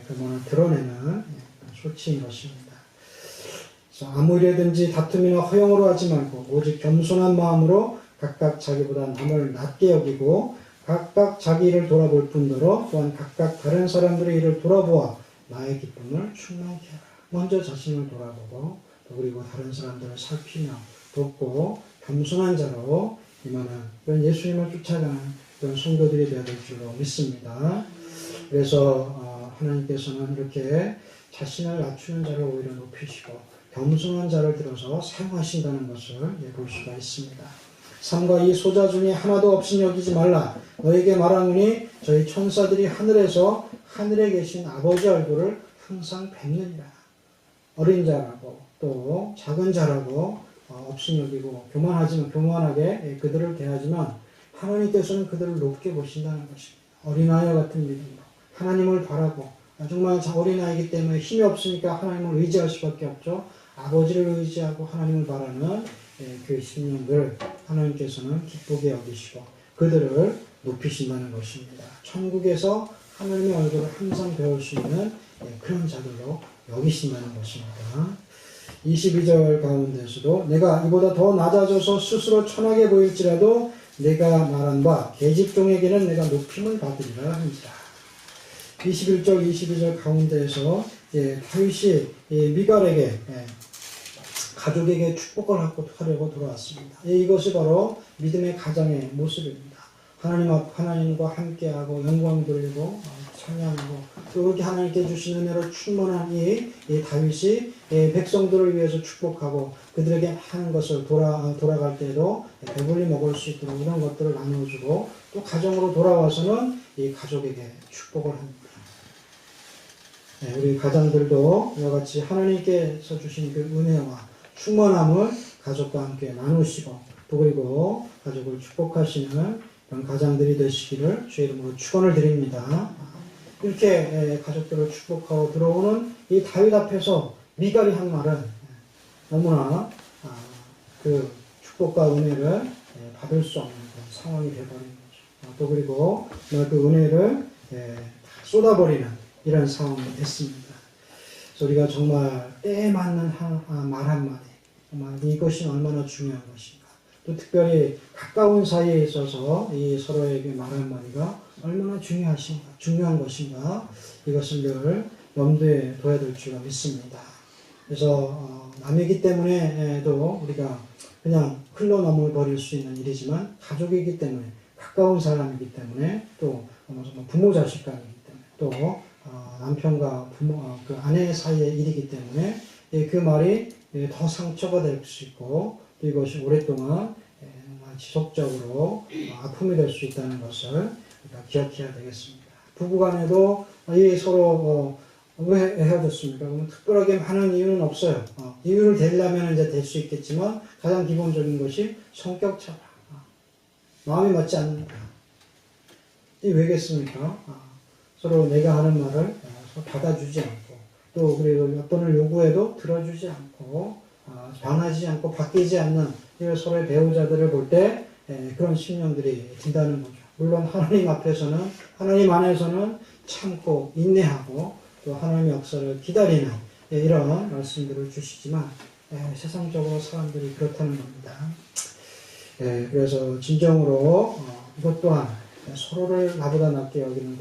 교만을 드러내는 소치인 것입니다. 그래서 아무 일에든지 다툼이나 허용으로 하지 말고 오직 겸손한 마음으로 각각 자기보다 남을 낮게 여기고 각각 자기 일을 돌아볼 뿐더러 또한 각각 다른 사람들의 일을 돌아보아 나의 기쁨을 충만케 하라. 먼저 자신을 돌아보고 또 그리고 다른 사람들을 살피며 돕고 겸손한 자로 임하는 그런 예수님을 쫓아가는 그런 성도들이 되어야 될 줄로 믿습니다. 그래서 하나님께서는 이렇게 자신을 낮추는 자를 오히려 높이시고 겸손한 자를 들어서 사용하신다는 것을 볼 수가 있습니다. 3과 2 소자 중에 하나도 없이 여기지 말라. 너에게 말하노니 저희 천사들이 하늘에서 하늘에 계신 아버지 얼굴을 항상 뵙느니라. 어린 자라고 또 작은 자라고 없이 여기고 교만하게 그들을 대하지만 하나님께서는 그들을 높게 보신다는 것입니다. 어린아이와 같은 믿음으로 하나님을 바라고 정말 어린아이이기 때문에 힘이 없으니까 하나님을 의지할 수밖에 없죠. 아버지를 의지하고 하나님을 바라는 그 심령들 하나님께서는 기쁘게 여기시고 그들을 높이신다는 것입니다. 천국에서 하나님의 얼굴을 항상 배울 수 있는 그런 자들로 여기신다는 것입니다. 22절 가운데서도 내가 이보다 더 낮아져서 스스로 천하게 보일지라도 내가 말한 바 계집종에게는 내가 높임을 받으리라 하니라. 21절 22절 가운데에서 다윗이 미갈에게 가족에게 축복을 하려고 돌아왔습니다. 이것이 바로 믿음의 가장의 모습입니다. 하나님과 함께하고 영광 돌리고 찬양하고 또 그렇게 하나님께 주신 은혜로 충만한 이 다윗이 백성들을 위해서 축복하고 그들에게 하는 것을 돌아갈 때에도 배불리 먹을 수 있도록 이런 것들을 나눠주고 또 가정으로 돌아와서는 이 가족에게 축복을 합니다. 우리 가장들도 이와 같이 하나님께서 주신 그 은혜와 충만함을 가족과 함께 나누시고 또 그리고 가족을 축복하시는 그런 가장들이 되시기를 주의 이름으로 축원을 드립니다. 이렇게 가족들을 축복하고 들어오는 이 다윗 앞에서 미갈이 한 말은 너무나 그 축복과 은혜를 받을 수 없는 그런 상황이 되어버린 거죠. 또 그리고 그 은혜를 쏟아버리는 이런 상황이 됐습니다. 그래서 우리가 정말 때에 맞는 말 한마디, 정말 이것이 얼마나 중요한 것인가. 또 특별히 가까운 사이에 있어서 이 서로에게 말 한마디가 얼마나 중요한 것인가. 이것을 늘 염두에 둬야 될 줄 믿습니다. 그래서 남이기 때문에도 우리가 그냥 흘러넘어 버릴 수 있는 일이지만 가족이기 때문에 가까운 사람이기 때문에 또 부모 자식 간이기 때문에 또 남편과 부모 그 아내 사이의 일이기 때문에 그 말이 더 상처가 될 수 있고 또 이것이 오랫동안 지속적으로 아픔이 될 수 있다는 것을 우리가 기억해야 되겠습니다. 부부간에도 서로 왜 헤어졌습니까? 그러면 특별하게 하는 이유는 없어요. 이유를 대려면 이제 될 수 있겠지만 가장 기본적인 것이 성격 차가, 마음이 맞지 않는다. 이게 왜겠습니까? 서로 내가 하는 말을 받아주지 않고 또 그리고 몇 번을 요구해도 들어주지 않고 변하지 않고 바뀌지 않는 서로의 배우자들을 볼 때 그런 심령들이 든다는 거죠. 물론 하나님 안에서는 참고 인내하고 또 하나님의 역사를 기다리는 이런 말씀들을 주시지만 세상적으로 사람들이 그렇다는 겁니다. 그래서 진정으로 이것 또한 서로를 나보다 낮게 여기는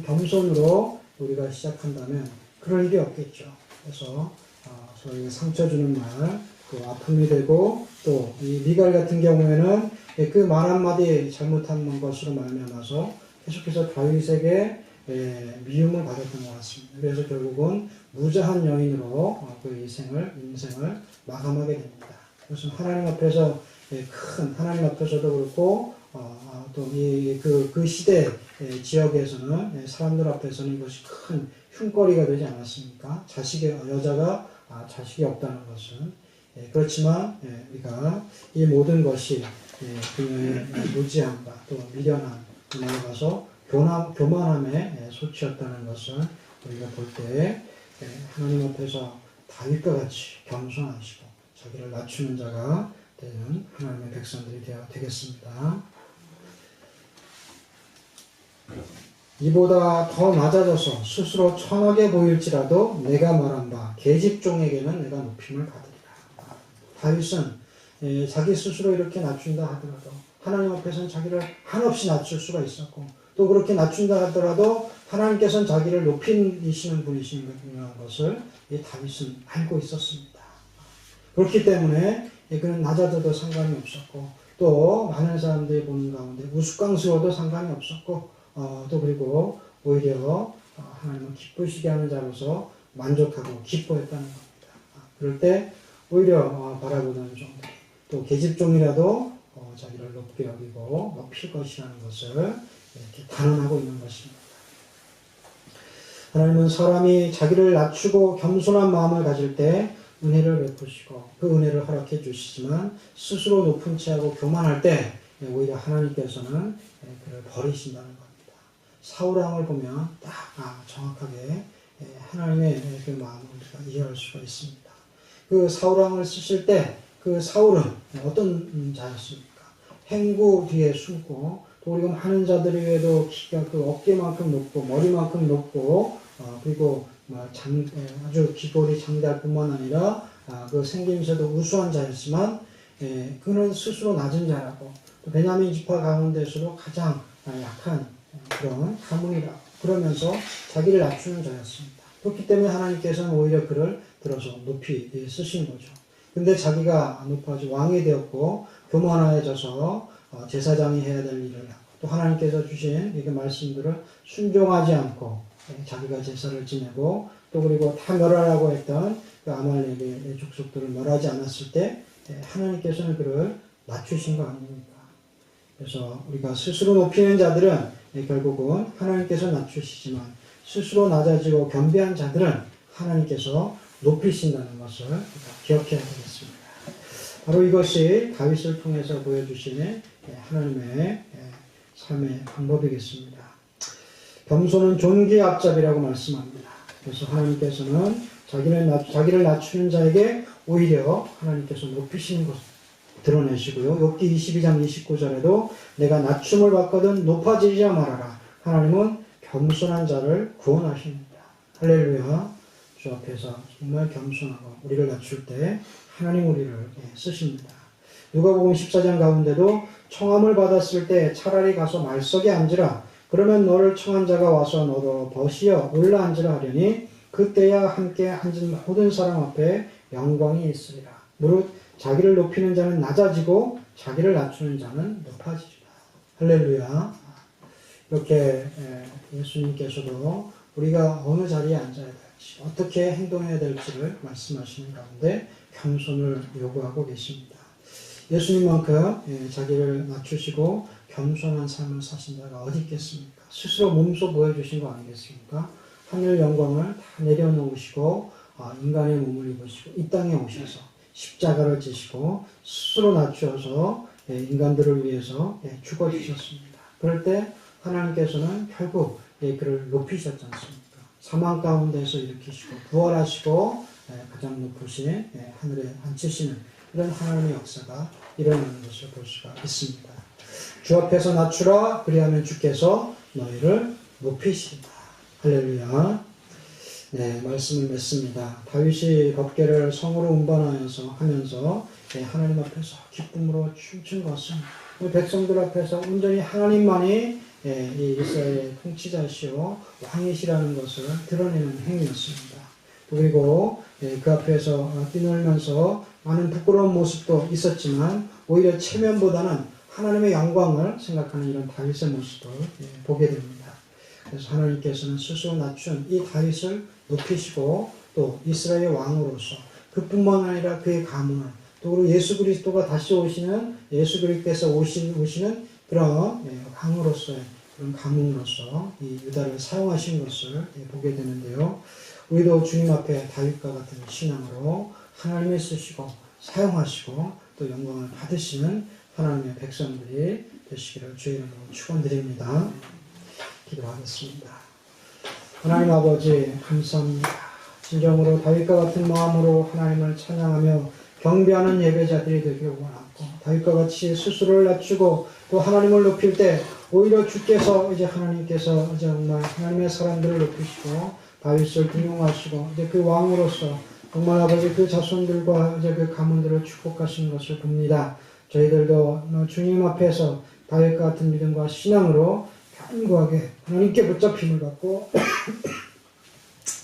겸손으로 우리가 시작한다면 그럴 일이 없겠죠. 그래서 서로에게 상처 주는 말, 또 아픔이 되고 또 이 미갈 같은 경우에는 그 말 한마디 잘못한 것으로 말미암아서 계속해서 다윗에게 미움을 받았던 것 같습니다. 그래서 결국은 무자한 여인으로 그 인생을 마감하게 됩니다. 그래서 하나님 앞에서 하나님 앞에서도 그렇고 또 그 시대 지역에서는 사람들 앞에서는 이것이 큰 흉거리가 되지 않았습니까? 여자가 자식이 없다는 것은 그렇지만 우리가 이 모든 것이 그녀의 무지함과 또 미련함 나아가서 교만함의 소치였다는 것을 우리가 볼 때 하나님 앞에서 다윗과 같이 겸손하시고 자기를 낮추는 자가 되는 하나님의 백성들이 되겠습니다. 이보다 더 낮아져서 스스로 천하게 보일지라도 내가 말한 바 계집종에게는 내가 높임을 받으리라. 다윗은 자기 스스로 이렇게 낮춘다 하더라도 하나님 앞에서는 자기를 한없이 낮출 수가 있었고 또 그렇게 낮춘다 하더라도 하나님께서는 자기를 높이시는 분이신 것을 다윗은 알고 있었습니다. 그렇기 때문에 그는 낮아져도 상관이 없었고 또 많은 사람들이 보는 가운데 우스꽝스러워도 상관이 없었고 또 그리고 오히려 하나님을 기쁘시게 하는 자로서 만족하고 기뻐했다는 겁니다. 그럴 때 오히려 바라보는 종들 또 계집종이라도 자기를 높게 여기고 높일 것이라는 것을 이렇게 단언하고 있는 것입니다. 하나님은 사람이 자기를 낮추고 겸손한 마음을 가질 때 은혜를 베푸시고 그 은혜를 허락해 주시지만 스스로 높은 채하고 교만할 때 오히려 하나님께서는 그를 버리신다는 겁니다. 사울왕을 보면 딱 정확하게 하나님의 그 마음을 우리가 이해할 수가 있습니다. 그 사울왕을 쓰실 때 그 사울은 어떤 자였습니까? 행구 뒤에 숨고 또 우리가 많은 자들 위에도 키가 그 어깨만큼 높고 머리만큼 높고 그리고 아주 기골이 장대할 뿐만 아니라 그 생김새도 우수한 자였지만 그는 스스로 낮은 자라고 또 베냐민 지파 가운데서도 가장 약한 그런 가문이라 그러면서 자기를 낮추는 자였습니다. 그렇기 때문에 하나님께서는 오히려 그를 들어서 높이 쓰신 거죠. 근데 자기가 높아져 왕이 되었고 교만해져서 제사장이 해야 될 일을 하고 또 하나님께서 주신 이 말씀들을 순종하지 않고 자기가 제사를 지내고 또 그리고 다 멸하라고 했던 그 아말렉의 족속들을 멸하지 않았을 때 하나님께서는 그를 낮추신 거 아닙니까? 그래서 우리가 스스로 높이는 자들은 결국은 하나님께서 낮추시지만 스스로 낮아지고 겸비한 자들은 하나님께서 높이신다는 것을 기억해야 되겠습니다. 바로 이것이 다윗을 통해서 보여주시는 하나님의 삶의 방법이겠습니다. 겸손은 존귀의 앞잡이라고 말씀합니다. 그래서 하나님께서는 자기를 낮추는 자에게 오히려 하나님께서 높이시는 것, 드러내시고요. 욥기 22장 29절에도 내가 낮춤을 받거든 높아지지 말아라. 하나님은 겸손한 자를 구원하십니다. 할렐루야. 주 앞에서 정말 겸손하고 우리를 낮출 때 하나님 우리를 쓰십니다. 누가복음 14장 가운데도 청함을 받았을 때 차라리 가서 말석에 앉으라. 그러면 너를 청한 자가 와서 너로 버시어 올라앉으라 하려니 그때야 함께 앉은 모든 사람 앞에 영광이 있으리라. 무릇 자기를 높이는 자는 낮아지고 자기를 낮추는 자는 높아지리라. 할렐루야. 이렇게 예수님께서도 우리가 어느 자리에 앉아야 될지, 어떻게 행동해야 될지를 말씀하시는 가운데 겸손을 요구하고 계십니다. 예수님만큼 자기를 낮추시고 겸손한 삶을 사신 자가 어디 있겠습니까? 스스로 몸소 보여주신 거 아니겠습니까? 하늘 영광을 다 내려놓으시고 인간의 몸을 입으시고 이 땅에 오셔서 십자가를 지시고 스스로 낮추어서 인간들을 위해서 죽어주셨습니다. 그럴 때 하나님께서는 결국 그를 높이셨지 않습니까? 사망 가운데서 일으키시고 부활하시고 가장 높으신 하늘에 앉히시는 이런 하나님의 역사가 일어나는 것을 볼 수가 있습니다. 주 앞에서 낮추라. 그리하면 주께서 너희를 높이시리라. 할렐루야. 네, 말씀을 맺습니다. 다윗이 법궤를 성으로 운반하면서 하면서 하나님 앞에서 기쁨으로 춤춘 것은 백성들 앞에서 온전히 하나님만이 이 이스라엘의 통치자시오 왕이시라는 것을 드러내는 행위였습니다. 그리고 그 앞에서 뛰놀면서 많은 부끄러운 모습도 있었지만 오히려 체면보다는 하나님의 영광을 생각하는 이런 다윗의 모습을 보게 됩니다. 그래서 하나님께서는 스스로 낮춘 이 다윗을 높이시고 또 이스라엘 왕으로서 그뿐만 아니라 그의 가문을 또 그리고 예수 그리스도가 다시 오시는 예수 그리스도께서 오시는 그런 왕으로서의 그런 가문으로서 이 유다를 사용하신 것을 보게 되는데요. 우리도 주님 앞에 다윗과 같은 신앙으로 하나님이 쓰시고 사용하시고 또 영광을 받으시는 하나님의 백성들이 되시기를 주의 이름으로 축원드립니다. 기도하겠습니다. 하나님 아버지 감사합니다. 진정으로 다윗과 같은 마음으로 하나님을 찬양하며 경배하는 예배자들이 되기를 원하고 다윗과 같이 스스로를 낮추고 또 하나님을 높일 때 오히려 주께서 하나님께서 정말 하나님의 사람들을 높이시고 다윗을 등용하시고 그 왕으로서 정말 아버지 그 자손들과 그 가문들을 축복하시는 것을 봅니다. 저희들도 주님 앞에서 다윗과 같은 믿음과 신앙으로 견고하게 하나님께 붙잡힘을 받고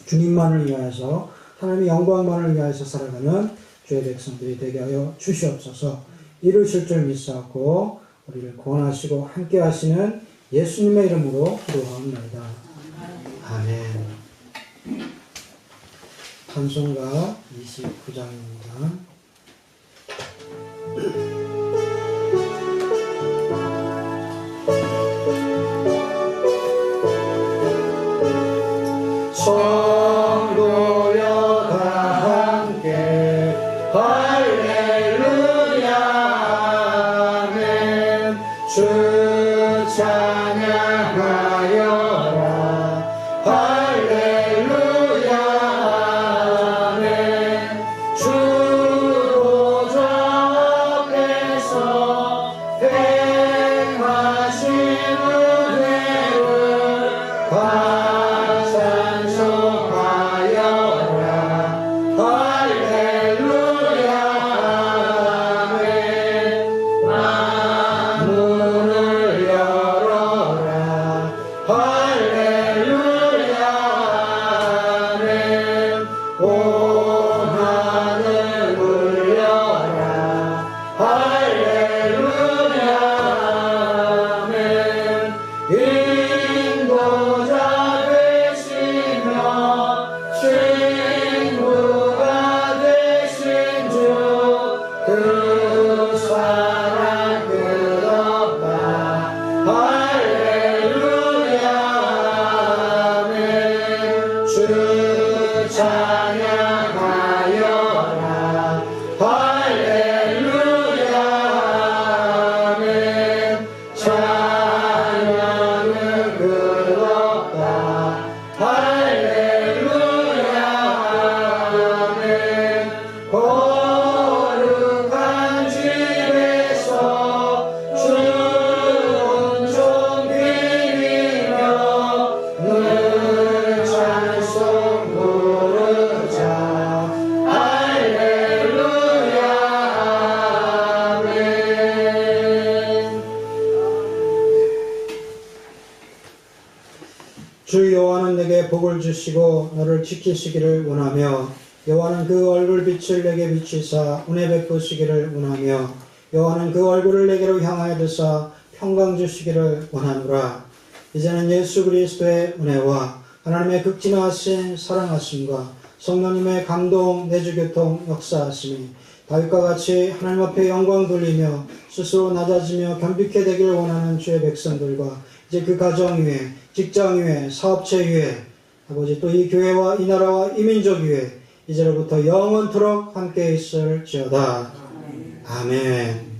주님만을 위하여서 하나님의 영광만을 위하여서 살아가는 주의 백성들이 되게 하여 주시옵소서. 이루실 줄 믿사옵고 우리를 구원하시고 함께 하시는 예수님의 이름으로 기도하옵나이다. 아멘. 찬송가 29장입니다. 성도여 다 함께 할렐루야 아멘. 주 찬양하여라 할렐루야 아멘. 주 보좌 앞에서 행하신 은혜를 거룩한 지 내게 복을 주시고 너를 지키시기를 원하며 여호와는 그 얼굴빛을 내게 비추사 은혜 베푸시기를 원하며 여호와는 그 얼굴을 내게로 향하여 드사 평강 주시기를 원하노라. 이제는 예수 그리스도의 은혜와 하나님의 극진하신 사랑하심과 성령님의 감동 내주교통 역사하심이 다윗과 같이 하나님 앞에 영광 돌리며 스스로 낮아지며 겸비케 되기를 원하는 주의 백성들과 이제 그 가정 위에, 직장 위에, 사업체 위에, 아버지 또 이 교회와 이 나라와 이 민족 위에 이제로부터 영원토록 함께 있을지어다. 아멘.